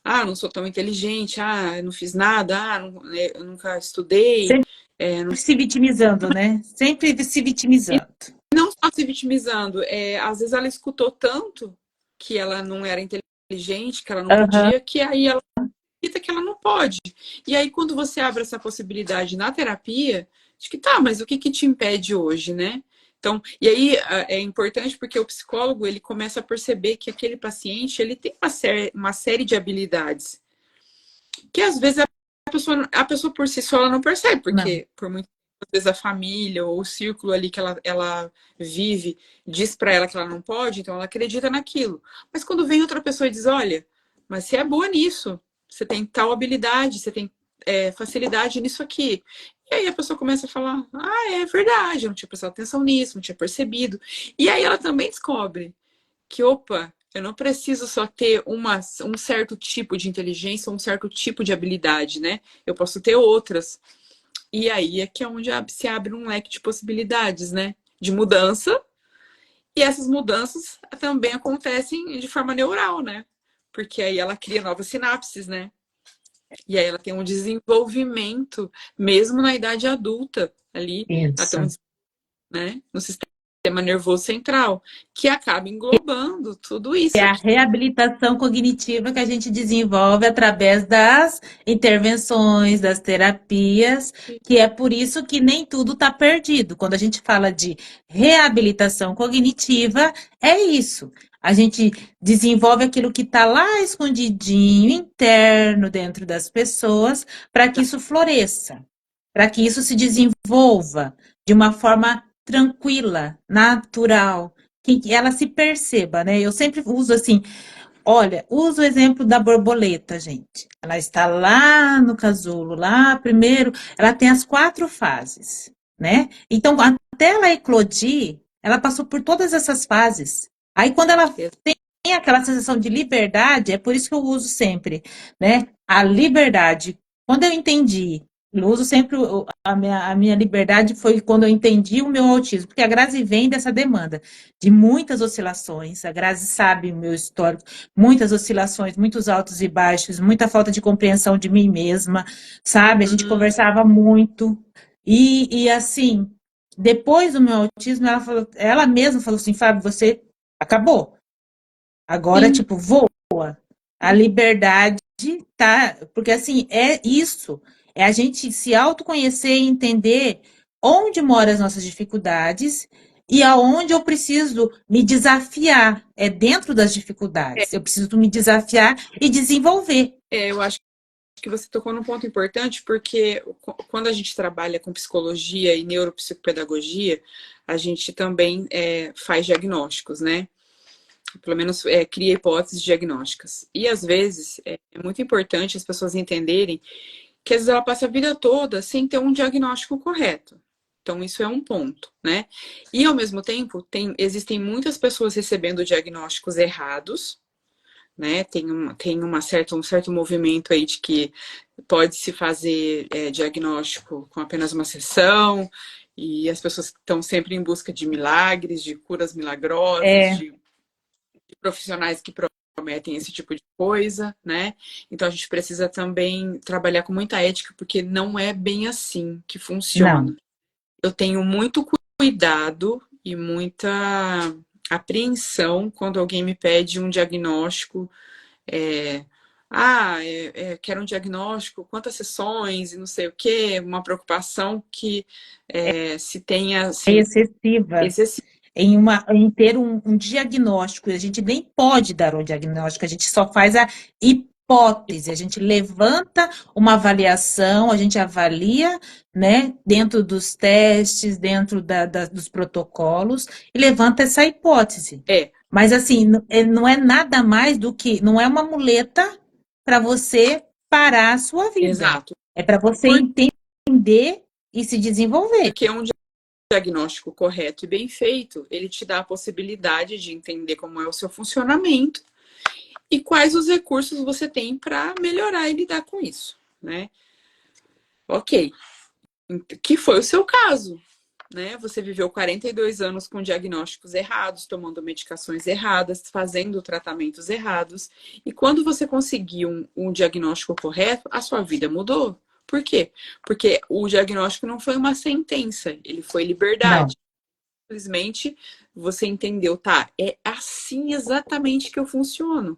não sou tão inteligente, eu não fiz nada, eu nunca estudei, Sempre não, se vitimizando, né? Sempre se vitimizando. não só se vitimizando, às vezes ela escutou tanto que ela não era inteligente, que ela não Aham. podia, que aí ela acredita que ela não pode. E aí, quando você abre essa possibilidade na terapia, de que tá, mas o que te impede hoje, né? Então, e aí é importante porque o psicólogo ele começa a perceber que aquele paciente ele tem uma série de habilidades que às vezes a pessoa por si só ela não percebe, Não. porque por muitas vezes a família ou o círculo ali que ela vive diz para ela que ela não pode, então ela acredita naquilo. Mas quando vem outra pessoa e diz, olha, mas você é boa nisso, você tem tal habilidade, você tem facilidade nisso aqui. E aí a pessoa começa a falar, é verdade, eu não tinha prestado atenção nisso, não tinha percebido. E aí ela também descobre que, opa, eu não preciso só ter um certo tipo de inteligência, um certo tipo de habilidade, né? Eu posso ter outras. E aí é que é onde se abre um leque de possibilidades, né? De mudança. E essas mudanças também acontecem de forma neural, né? Porque aí ela cria novas sinapses, né? E aí ela tem um desenvolvimento, mesmo na idade adulta, ali, ela tem um, Isso. né, no sistema nervoso central, que acaba englobando tudo É isso a aqui. reabilitação cognitiva que a gente desenvolve através das intervenções, das terapias, que é por isso que nem tudo está perdido. Quando a gente fala de reabilitação cognitiva, é isso. A gente desenvolve aquilo que está lá escondidinho, interno, dentro das pessoas, para que isso floresça, para que isso se desenvolva de uma forma tranquila, natural, que ela se perceba, né? Eu sempre uso assim, olha, usa o exemplo da borboleta, gente. Ela está lá no casulo, lá primeiro, ela tem as 4 fases, né? Então, até ela eclodir, ela passou por todas essas fases. Aí, quando ela tem aquela sensação de liberdade, é por isso que eu uso sempre, né? A liberdade. Quando eu entendi, eu uso sempre a minha liberdade foi quando eu entendi o meu autismo, porque a Grazi vem dessa demanda de muitas oscilações. A Grazi sabe o meu histórico, muitas oscilações, muitos altos e baixos, muita falta de compreensão de mim mesma, sabe? A gente Uhum. conversava muito. E assim, depois do meu autismo, ela mesma falou assim, Fábio, você acabou. Agora, Sim, tipo, voa. A liberdade tá. Porque, assim, é isso. É a gente se autoconhecer e entender onde moram as nossas dificuldades e aonde eu preciso me desafiar. É dentro das dificuldades. Eu preciso me desafiar e desenvolver. eu acho que você tocou num ponto importante, porque quando a gente trabalha com psicologia e neuropsicopedagogia, a gente também faz diagnósticos, né? Pelo menos cria hipóteses diagnósticas. E às vezes é muito importante as pessoas entenderem que às vezes ela passa a vida toda sem ter um diagnóstico correto. Então, isso é um ponto, né? E ao mesmo tempo, existem muitas pessoas recebendo diagnósticos errados, né? Um certo movimento aí de que pode se fazer diagnóstico com apenas uma sessão, e as pessoas estão sempre em busca de milagres, de curas milagrosas, É, de profissionais que prometem esse tipo de coisa, né? Então a gente precisa também trabalhar com muita ética, porque não é bem assim que não. funciona. Eu tenho muito cuidado e muita apreensão quando alguém me pede um diagnóstico. É, quero um diagnóstico, quantas sessões e não sei o quê, uma preocupação que se tenha É assim, excessiva. excessiva. Em ter um diagnóstico. A gente nem pode dar um diagnóstico, a gente só faz a hipótese, a gente levanta uma avaliação, a gente avalia, né, dentro dos testes, dentro dos protocolos, e levanta essa hipótese. É, Mas assim, não é nada mais do que, não é uma muleta para você parar a sua vida. exato. É para você entender e se desenvolver. Porque um diagnóstico correto e bem feito, ele te dá a possibilidade de entender como é o seu funcionamento e quais os recursos você tem para melhorar e lidar com isso, né? Ok, que foi o seu caso, né? Você viveu 42 anos com diagnósticos errados, tomando medicações erradas, fazendo tratamentos errados, e quando você conseguiu um diagnóstico correto, a sua vida mudou. Por quê? Porque o diagnóstico não foi uma sentença, ele foi Não, liberdade. Simplesmente você entendeu, tá? É assim exatamente que eu funciono.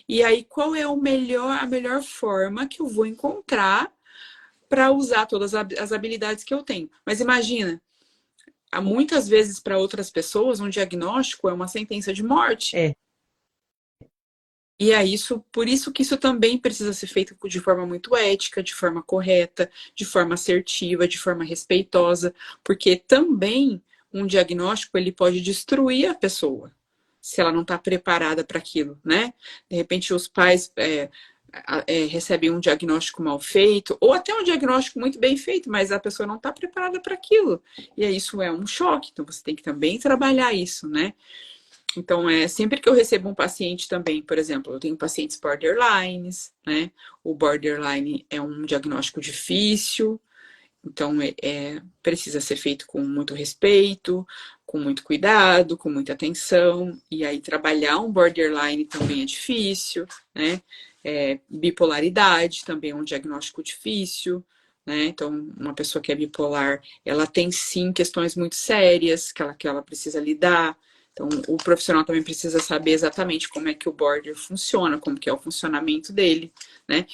E aí, qual é a melhor forma que eu vou encontrar para usar todas as habilidades que eu tenho? Mas imagina, há muitas vezes para outras pessoas um diagnóstico é uma sentença de morte. é. E é isso, por isso que isso também precisa ser feito de forma muito ética, de forma correta, de forma assertiva, de forma respeitosa, porque também um diagnóstico ele pode destruir a pessoa se ela não está preparada para aquilo, né? De repente os pais recebem um diagnóstico mal feito, ou até um diagnóstico muito bem feito, mas a pessoa não está preparada para aquilo. E aí isso é um choque, então você tem que também trabalhar isso, né? Então, sempre que eu recebo um paciente também, por exemplo, eu tenho pacientes borderlines, né? O borderline é um diagnóstico difícil, então precisa ser feito com muito respeito, com muito cuidado, com muita atenção. E aí, trabalhar um borderline também é difícil, né? Bipolaridade também é um diagnóstico difícil. Né? Então, uma pessoa que é bipolar, ela tem sim questões muito sérias que ela precisa lidar. Então, o profissional também precisa saber exatamente como é que o border funciona, como que é o funcionamento dele, né?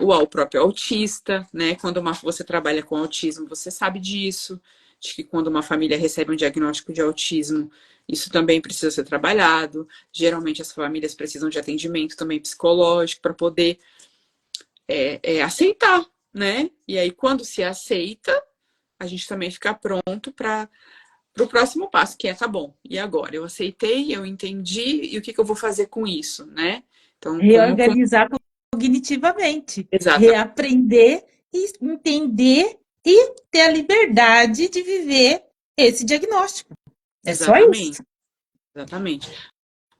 O próprio autista, né? Quando você trabalha com autismo, você sabe disso, de que quando uma família recebe um diagnóstico de autismo, isso também precisa ser trabalhado. Geralmente as famílias precisam de atendimento também psicológico para poder aceitar, né? E aí, quando se aceita, a gente também fica pronto o próximo passo, que é, tá bom, e agora? Eu aceitei, eu entendi, e o que que eu vou fazer com isso, né? Então, como... Reorganizar cognitivamente, Exata, reaprender e entender e ter a liberdade de viver esse diagnóstico. É só exatamente, isso. exatamente.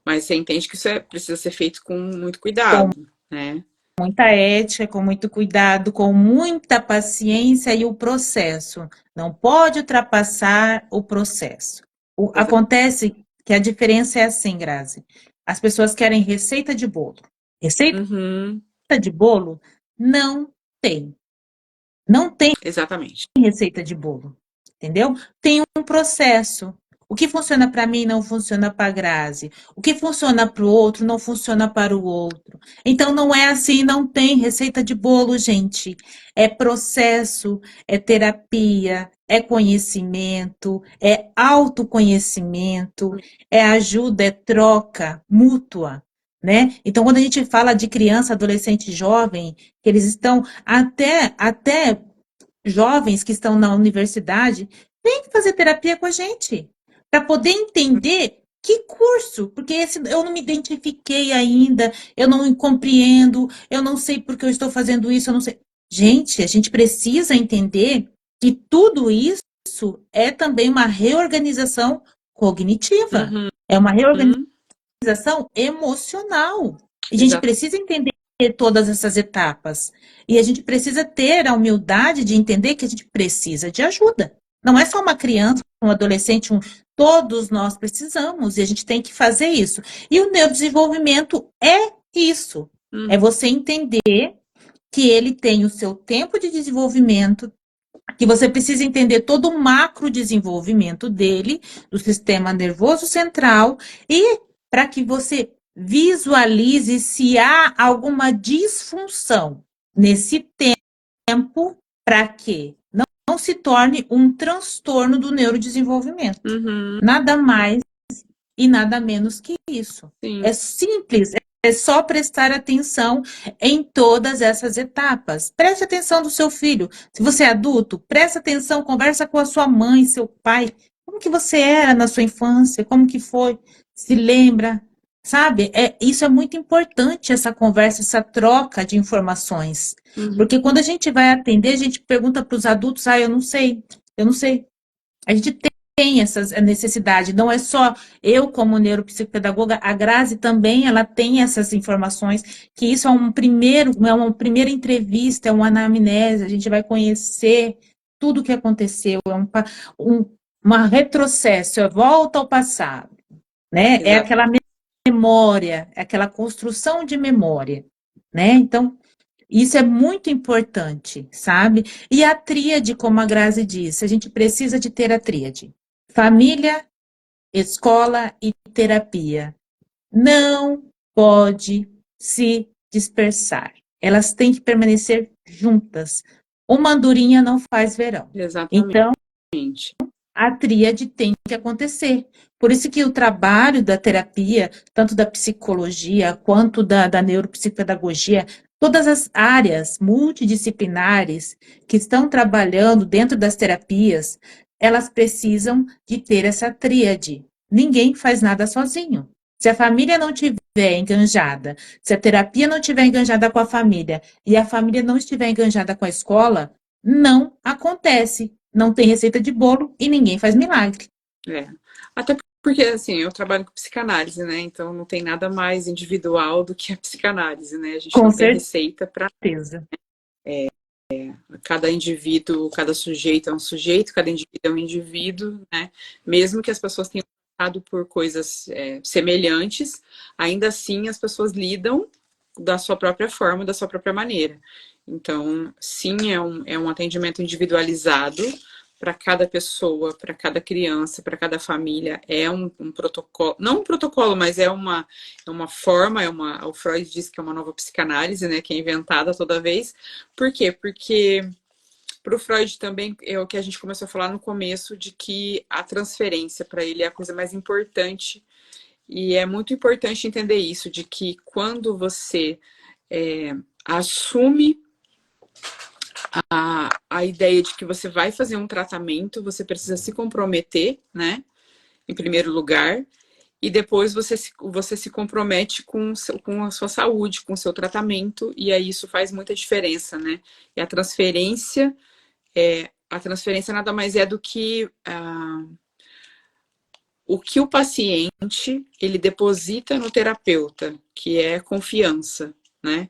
Mas você entende que isso precisa ser feito com muito Com cuidado, né? muita ética, com muito cuidado, com muita paciência e o processo. Não pode ultrapassar o processo. Acontece que a diferença é assim, Grazi. As pessoas querem receita de bolo. Receita Uhum, de bolo não tem. Não tem exatamente. receita de bolo, entendeu? Tem um processo. O que funciona para mim não funciona para a Grazi. O que funciona para o outro não funciona para o outro. Então não é assim, não tem receita de bolo, gente. É processo, é terapia, é conhecimento, é autoconhecimento, é ajuda, é troca mútua. Né? Então, quando a gente fala de criança, adolescente, jovem, que eles estão até jovens que estão na universidade, vêm fazer terapia com a gente, para poder entender que curso, porque esse eu não me identifiquei ainda, eu não compreendo, eu não sei por que eu estou fazendo isso, eu não sei. Gente, a gente precisa entender que tudo isso é também uma reorganização cognitiva, Uhum, é uma reorganização emocional. E a gente exato. precisa entender todas essas etapas. E a gente precisa ter a humildade de entender que a gente precisa de ajuda. Não é só uma criança, um adolescente, todos nós precisamos e a gente tem que fazer isso. E o neurodesenvolvimento é isso. É Uhum, você entender que ele tem o seu tempo de desenvolvimento, que você precisa entender todo o macro desenvolvimento dele, do sistema nervoso central, e para que você visualize se há alguma disfunção nesse tempo, para que não se torne um transtorno do neurodesenvolvimento. uhum, Nada mais e nada menos que isso. sim. É simples, é só prestar atenção em todas essas etapas. Preste atenção do seu filho. Se você é adulto, preste atenção, conversa com a sua mãe, seu pai. Como que você era na sua infância? Como que foi? Se lembra? Sabe? Isso é muito importante, essa conversa, essa troca de informações. Uhum, Porque quando a gente vai atender, a gente pergunta para os adultos, eu não sei, eu não sei. A gente tem essa necessidade, não é só eu como neuropsicopedagoga, a Grazi também, ela tem essas informações, que isso é uma primeira entrevista, é uma anamnese, a gente vai conhecer tudo o que aconteceu, um, uma retrocesso, é volta ao passado, né? É exato. aquela memória, é aquela construção de memória, né? Então, isso é muito importante, sabe? E a tríade, como a Grazi disse, a gente precisa de ter a tríade. Família, escola e terapia. Não pode se dispersar. Elas têm que permanecer juntas. Uma andorinha não faz verão. Exatamente. Então, a tríade tem que acontecer. Por isso que o trabalho da terapia, tanto da psicologia quanto da neuropsicopedagogia, todas as áreas multidisciplinares que estão trabalhando dentro das terapias, elas precisam de ter essa tríade. Ninguém faz nada sozinho. Se a família não tiver enganjada, se a terapia não estiver enganjada com a família e a família não estiver enganjada com a escola, não acontece. Não tem receita de bolo e ninguém faz milagre. É. Até porque, assim, eu trabalho com psicanálise, né? Então não tem nada mais individual do que a psicanálise, né? A gente Com não tem receita para certeza. cada indivíduo, cada sujeito é um sujeito, cada indivíduo é um indivíduo, né? Mesmo que as pessoas tenham passado por coisas semelhantes, ainda assim as pessoas lidam da sua própria forma, da sua própria maneira. Então, sim, é um atendimento individualizado para cada pessoa, para cada criança, para cada família. É um protocolo, não um protocolo, mas é uma forma, o Freud diz que é uma nova psicanálise, né, que é inventada toda vez. Por quê? Porque para o Freud também é o que a gente começou a falar no começo, de que a transferência para ele é a coisa mais importante. E é muito importante entender isso, de que quando você assume a ideia de que você vai fazer um tratamento, você precisa se comprometer, né? Em primeiro lugar. E depois você se compromete com a sua saúde, com o seu tratamento, e aí isso faz muita diferença, né? E a transferência nada mais é do que o que o paciente ele deposita no terapeuta, que é confiança, né?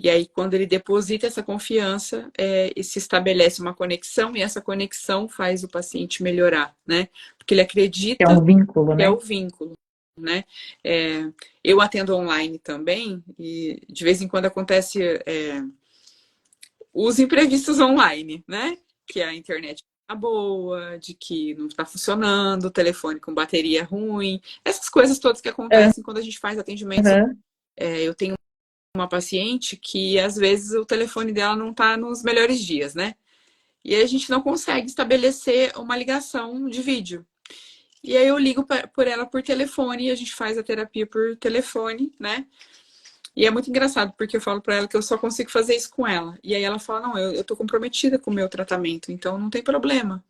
E aí, quando ele deposita essa confiança, se estabelece uma conexão, e essa conexão faz o paciente melhorar, né? Porque ele É acredita um vínculo, que é né? o vínculo, né? Eu atendo online também, e de vez em quando acontece os imprevistos online, né? Que a internet tá boa, de que não está funcionando, o telefone com bateria ruim, essas coisas todas que acontecem quando a gente faz atendimento. Aham. Eu tenho uma paciente que às vezes o telefone dela não está nos melhores dias, né? E aí a gente não consegue estabelecer uma ligação de vídeo. E aí eu ligo por ela por telefone e a gente faz a terapia por telefone, né? E é muito engraçado, porque eu falo para ela que eu só consigo fazer isso com ela. E aí ela fala, não, eu tô comprometida com o meu tratamento, então não tem problema.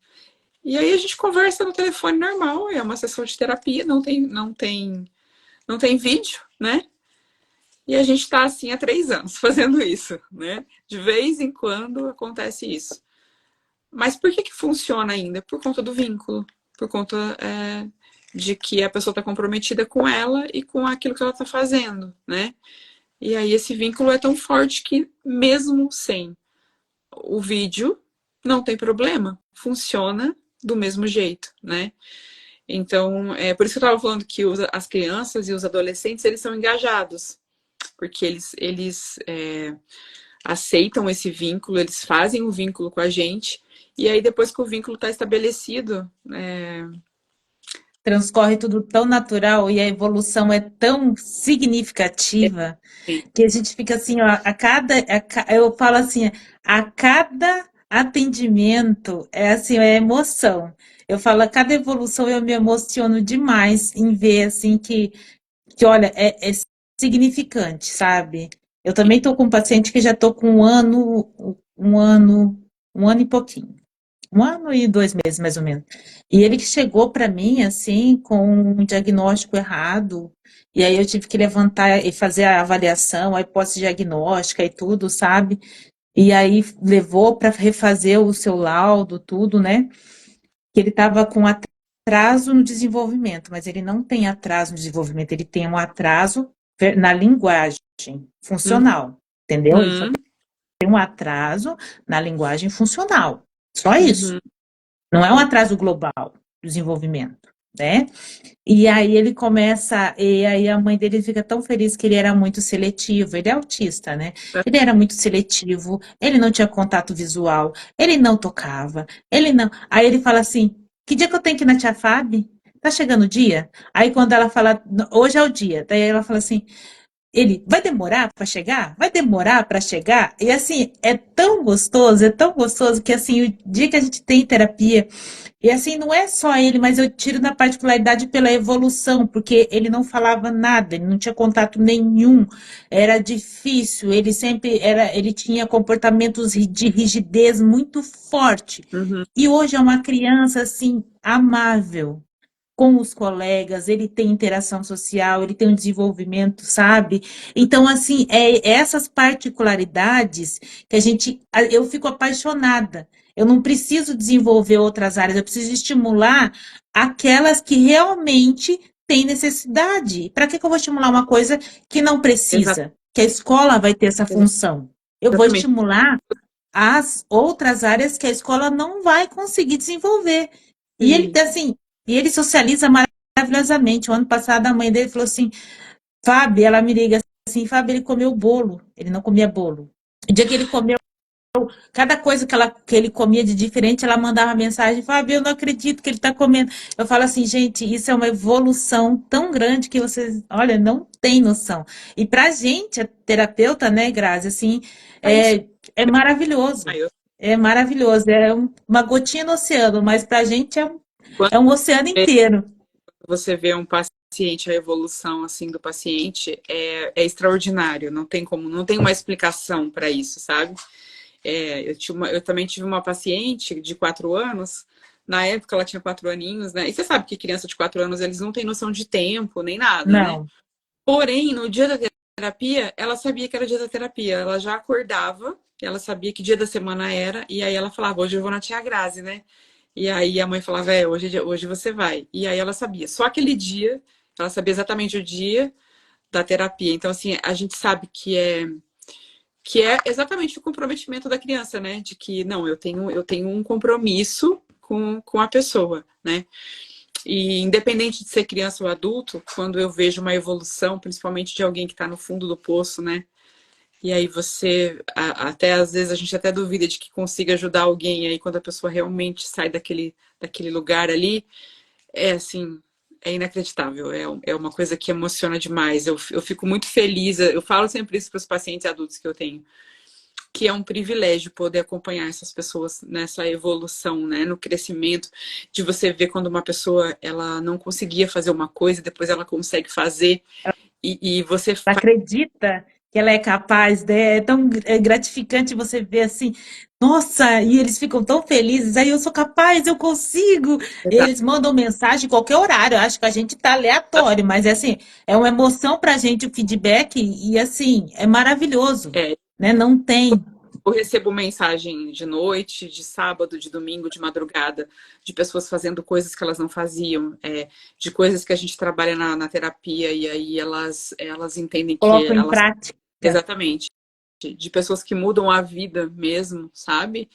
E aí a gente conversa no telefone normal, é uma sessão de terapia, não tem vídeo, né? E a gente está assim há 3 anos fazendo isso, né? De vez em quando acontece isso. Mas por que funciona ainda? Por conta do vínculo, por conta de que a pessoa está comprometida com ela e com aquilo que ela está fazendo, né? E aí esse vínculo é tão forte que mesmo sem o vídeo, não tem problema, funciona do mesmo jeito, né? Então, é por isso que eu estava falando que as crianças e os adolescentes, eles são engajados, porque eles aceitam esse vínculo, eles fazem o vínculo com a gente, e aí depois que o vínculo está estabelecido, Transcorre tudo tão natural e a evolução é tão significativa que a gente fica assim, ó, eu falo assim, a cada atendimento é assim, é emoção. Eu falo, a cada evolução eu me emociono demais em ver assim que olha, é significante, sabe? Eu também estou com um paciente que já estou com um ano e pouquinho. 1 ano e 2 meses, mais ou menos. E ele que chegou para mim, assim, com um diagnóstico errado. E aí eu tive que levantar e fazer a avaliação, a hipótese diagnóstica e tudo, sabe? E aí levou para refazer o seu laudo, tudo, né? Que ele estava com atraso no desenvolvimento, mas ele não tem atraso no desenvolvimento, ele tem um atraso na linguagem funcional, entendeu? Ele só uhum, tem um atraso na linguagem funcional. Só isso. uhum, Não é um atraso global do desenvolvimento, né? E aí ele começa, e aí a mãe dele fica tão feliz que ele era muito seletivo, ele é autista, né? Ele era muito seletivo, ele não tinha contato visual, ele não tocava, ele não. Aí ele fala assim: que dia que eu tenho que ir na tia Fábio? Tá chegando o dia? Aí quando ela fala, hoje é o dia, daí ela fala assim, ele vai demorar para chegar? Vai demorar para chegar? E assim, é tão gostoso que assim, o dia que a gente tem terapia, e assim, não é só ele, mas eu tiro na particularidade pela evolução, porque ele não falava nada, ele não tinha contato nenhum, era difícil, ele tinha comportamentos de rigidez muito forte. uhum, E hoje é uma criança assim amável, com os colegas, ele tem interação social, ele tem um desenvolvimento, sabe? Então, assim, essas particularidades que eu fico apaixonada. Eu não preciso desenvolver outras áreas, eu preciso estimular aquelas que realmente têm necessidade. Para que eu vou estimular uma coisa que não precisa? Que a escola vai ter essa função. Eu vou exatamente. estimular as outras áreas que a escola não vai conseguir desenvolver. E ele, Sim. assim, e ele socializa maravilhosamente. O ano passado, a mãe dele falou assim: Fábio, ela me liga assim, Fábio, ele comeu bolo. Ele não comia bolo. O dia que ele comeu, cada coisa que ele comia de diferente, ela mandava mensagem: Fábio, eu não acredito que ele está comendo. Eu falo assim, gente, isso é uma evolução tão grande que vocês, olha, não tem noção. E pra gente, a terapeuta, né, Grazi, assim, É isso. é maravilhoso. Aí, É maravilhoso. Uma gotinha no oceano, mas pra gente quando é um oceano inteiro. você vê um paciente, a evolução assim do paciente é extraordinário. Não tem como, não tem uma explicação para isso, sabe? Eu também tive uma paciente de 4 anos. Na época ela tinha 4 aninhos, né? E você sabe que criança de 4 anos, eles não têm noção de tempo, nem nada, né? Não. Porém, no dia da terapia, ela sabia que era dia da terapia. Ela já acordava, ela sabia que dia da semana era, e aí ela falava, hoje eu vou na tia Grazi, né? E aí a mãe falava, hoje você vai. E aí ela sabia. Só aquele dia, ela sabia exatamente o dia da terapia. Então, assim, a gente sabe que é exatamente o comprometimento da criança, né? De que, não, eu tenho um compromisso com a pessoa, né? E independente de ser criança ou adulto, quando eu vejo uma evolução, principalmente de alguém que está no fundo do poço, né? E aí até às vezes a gente até duvida de que consiga ajudar alguém, e aí quando a pessoa realmente sai daquele lugar ali, é assim, é inacreditável, é uma coisa que emociona demais. Eu fico muito feliz, eu falo sempre isso para os pacientes adultos que eu tenho, que é um privilégio poder acompanhar essas pessoas nessa evolução, né, no crescimento, de você ver quando uma pessoa ela não conseguia fazer uma coisa, depois ela consegue fazer, e você Acredita que ela é capaz, né? É tão gratificante você ver assim, nossa, e eles ficam tão felizes, aí eu sou capaz, eu consigo. Eles mandam mensagem em qualquer horário, eu acho que a gente tá aleatório, mas é assim, é uma emoção pra gente o feedback e assim, é maravilhoso, é, né? Não tem. eu recebo mensagem de noite, de sábado, de domingo, de madrugada, de pessoas fazendo coisas que elas não faziam, de coisas que a gente trabalha na terapia, e aí elas entendem que Colocam em elas. prática. Exatamente. De pessoas que mudam a vida mesmo, sabe?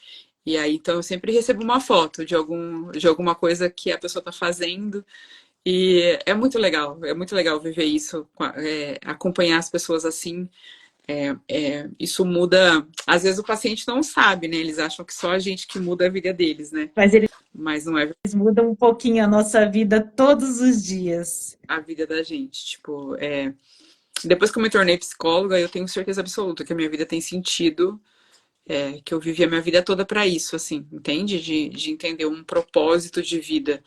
E aí, então, eu sempre recebo uma foto de alguma coisa que a pessoa está fazendo. E é muito legal viver isso, acompanhar as pessoas assim. Isso muda. Às vezes o paciente não sabe, né? Eles acham que só a gente que muda a vida deles, né? Mas eles Mas não é mudam um pouquinho a nossa vida todos os dias. a vida da gente. Tipo, depois que eu me tornei psicóloga, eu tenho certeza absoluta que a minha vida tem sentido, que eu vivi a minha vida toda para isso, assim, entende? De entender um propósito de vida.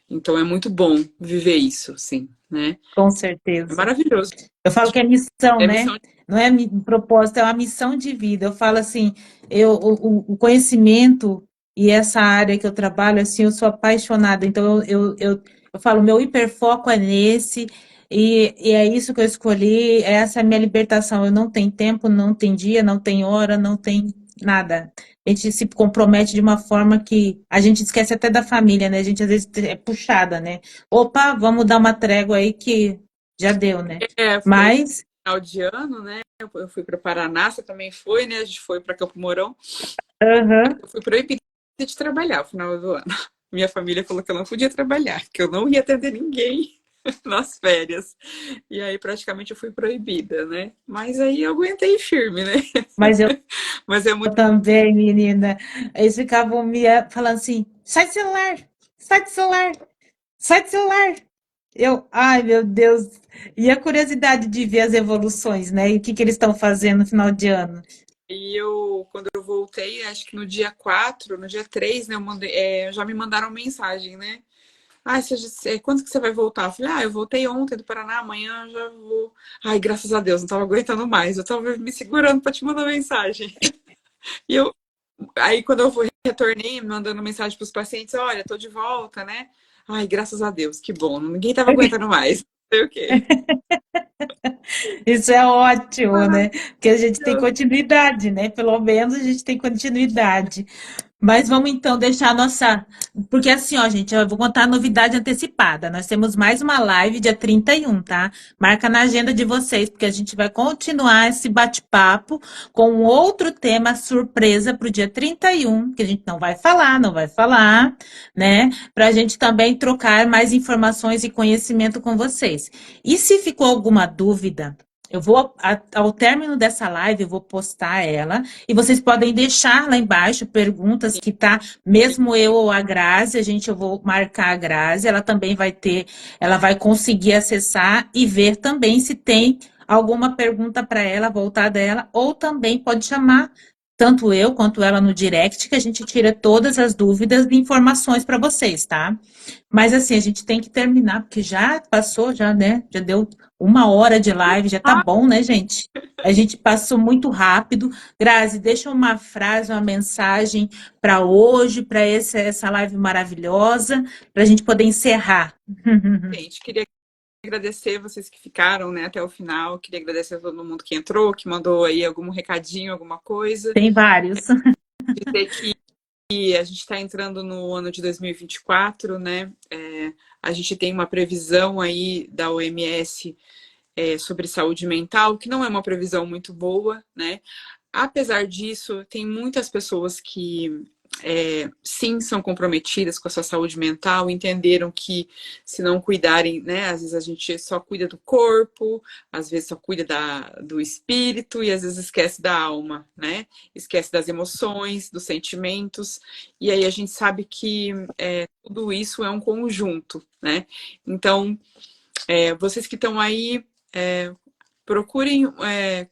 Então é muito bom viver isso, assim, né? Com É certeza. maravilhoso. Eu falo que é missão, É né? missão. Não é propósito, é uma missão de vida. Eu falo assim, o conhecimento e essa área que eu trabalho, assim, eu sou apaixonada. Então, eu falo, meu hiperfoco é nesse, e é isso que eu escolhi, essa é a minha libertação. Eu não tenho tempo, não tem dia, não tem hora, não tem nada. A gente se compromete de uma forma que a gente esquece até da família, né? A gente às vezes é puxada, né? Opa, vamos dar uma trégua aí que já deu, né? Foi Mas, final de ano, né? Eu fui para Paraná, você também foi, né? A gente foi para Campo Mourão. aham, Eu fui proibida de trabalhar no final do ano. Minha família falou que eu não podia trabalhar, que eu não ia atender ninguém nas férias. E aí praticamente eu fui proibida, né? Mas aí eu aguentei firme, né? mas eu Mas é muito. também, menina. Eles ficavam falando assim: sai do celular, sai do celular, sai do celular. Eu, ai meu Deus. E a curiosidade de ver as evoluções, né? E o que que eles estão fazendo no final de ano. E quando eu voltei, acho que no dia 4, no dia 3, né, já me mandaram mensagem, né? Ah, quando que você vai voltar? Eu falei, eu voltei ontem do Paraná, amanhã eu já vou. Ai, graças a Deus, não tava aguentando mais. Eu tava me segurando pra te mandar mensagem. E aí quando retornei, mandando mensagem pros pacientes, olha, tô de volta, né? Ai, graças a Deus, que bom. Ninguém tava aguentando mais. Não sei o quê. Isso é ótimo, né? Porque a gente tem Maravilhoso. continuidade, né? Pelo menos a gente tem continuidade. Mas vamos então deixar a nossa. Porque assim, ó, gente, eu vou contar a novidade antecipada. Nós temos mais uma live dia 31, tá? Marca na agenda de vocês, porque a gente vai continuar esse bate-papo com um outro tema surpresa para o dia 31, que a gente não vai falar, né? Para a gente também trocar mais informações e conhecimento com vocês. E se ficou alguma dúvida, eu vou, ao término dessa live, eu vou postar ela e vocês podem deixar lá embaixo perguntas que tá, mesmo eu ou a Grazi, eu vou marcar a Grazi, ela também vai ter, ela vai conseguir acessar e ver também se tem alguma pergunta para ela voltada a ela, ou também pode chamar tanto eu quanto ela no direct, que a gente tira todas as dúvidas e informações para vocês, tá? Mas assim, a gente tem que terminar, porque já passou, já, né? Já deu 1 hora de live, já tá Ah, bom, né, gente? A gente passou muito rápido. Grazi, deixa uma frase, uma mensagem para hoje, para essa live maravilhosa, para a gente poder encerrar. gente, queria agradecer vocês que ficaram, né, até o final. Queria agradecer a todo mundo que entrou, que mandou aí algum recadinho, alguma coisa. Tem vários. Dizer que a gente está entrando no ano de 2024, né? A gente tem uma previsão aí da OMS sobre saúde mental, que não é uma previsão muito boa, né? Apesar disso, tem muitas pessoas que sim são comprometidas com a sua saúde mental, entenderam que se não cuidarem, né? Às vezes a gente só cuida do corpo, às vezes só cuida do espírito e às vezes esquece da alma, né? Esquece das emoções, dos sentimentos, e aí a gente sabe que tudo isso é um conjunto, né? Então, vocês que estão aí, procurem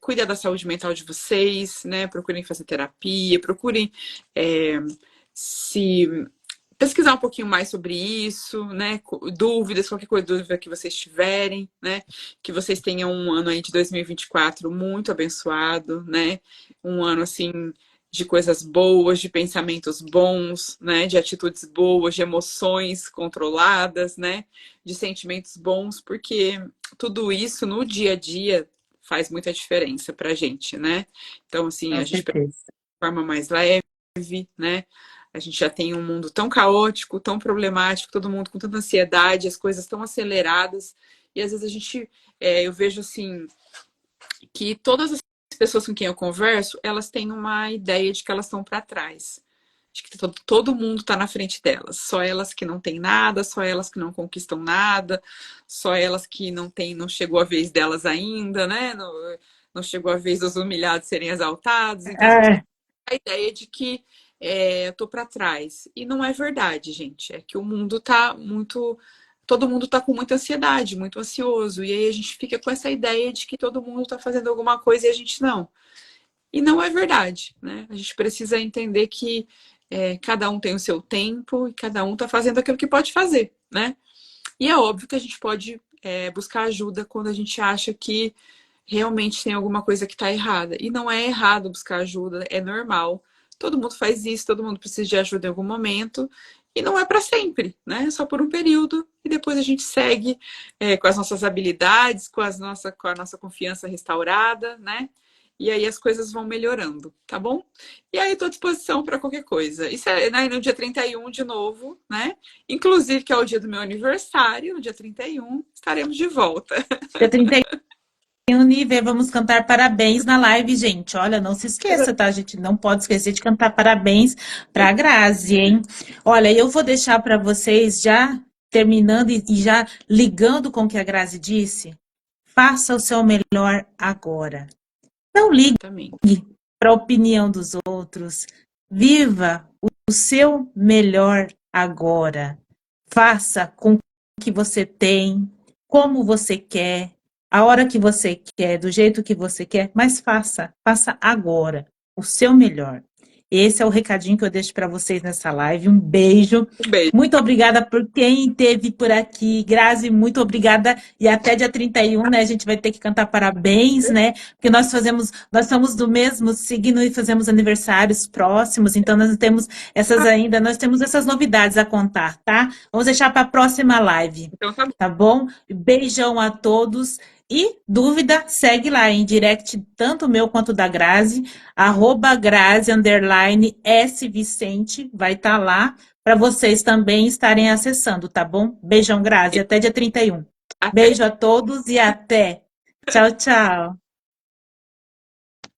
cuidar da saúde mental de vocês, né? Procurem fazer terapia, procurem se pesquisar um pouquinho mais sobre isso, né? Dúvidas, qualquer coisa, dúvida que vocês tiverem, né? Que vocês tenham um ano aí de 2024 muito abençoado, né? Um ano assim de coisas boas, de pensamentos bons, né? De atitudes boas, de emoções controladas, né? De sentimentos bons, porque tudo isso no dia a dia faz muita diferença pra gente, né? Então, assim, Com a gente pensa certeza. de forma mais leve, né? A gente já tem um mundo tão caótico, tão problemático, todo mundo com tanta ansiedade, as coisas tão aceleradas, e às vezes eu vejo assim, que todas as pessoas com quem eu converso, elas têm uma ideia de que elas estão para trás. De que todo mundo está na frente delas. Só elas que não têm nada, só elas que não conquistam nada, só elas que não chegou a vez delas ainda, né? Não chegou a vez dos humilhados serem exaltados. Então as pessoas Ah, têm a ideia de que eu tô para trás. E não é verdade, gente. É que o mundo tá muito. Todo mundo tá com muita ansiedade, muito ansioso. E aí a gente fica com essa ideia de que todo mundo tá fazendo alguma coisa e a gente não. E não é verdade, né? A gente precisa entender que cada um tem o seu tempo e cada um está fazendo aquilo que pode fazer, né? E é óbvio que a gente pode buscar ajuda quando a gente acha que realmente tem alguma coisa que está errada. E não é errado buscar ajuda, é normal. Todo mundo faz isso, todo mundo precisa de ajuda em algum momento. E não é para sempre, né? É só por um período. E depois a gente segue com as nossas habilidades, com a nossa confiança restaurada, né? E aí as coisas vão melhorando, tá bom? E aí estou à disposição para qualquer coisa. Isso é, né, no dia 31 de novo, né? Inclusive, que é o dia do meu aniversário, no dia 31 estaremos de volta. dia 31, Nívia, vamos cantar parabéns na live, gente. Olha, não se esqueça, tá? A gente não pode esquecer de cantar parabéns para a Grazi, hein? Olha, eu vou deixar para vocês já terminando e já ligando com o que a Grazi disse. Faça o seu melhor agora. Não ligue Também. para a opinião dos outros. Viva o seu melhor agora. Faça com o que você tem, como você quer, a hora que você quer, do jeito que você quer, mas faça agora o seu melhor. Esse é o recadinho que eu deixo para vocês nessa live. Um beijo. Um beijo. Muito obrigada por quem esteve por aqui. Grazi, muito obrigada. E até dia 31, né? A gente vai ter que cantar parabéns, né? Porque nós somos do mesmo signo e fazemos aniversários próximos, então nós temos essas novidades a contar, tá? Vamos deixar para a próxima live, Então tá bom. tá bom? Beijão a todos. E dúvida, segue lá em direct, tanto o meu quanto da Grazi, @Grazi, _S Vicente, vai estar lá para vocês também estarem acessando, tá bom? Beijão, Grazi, até dia 31. Até. Beijo a todos e até. Tchau, tchau.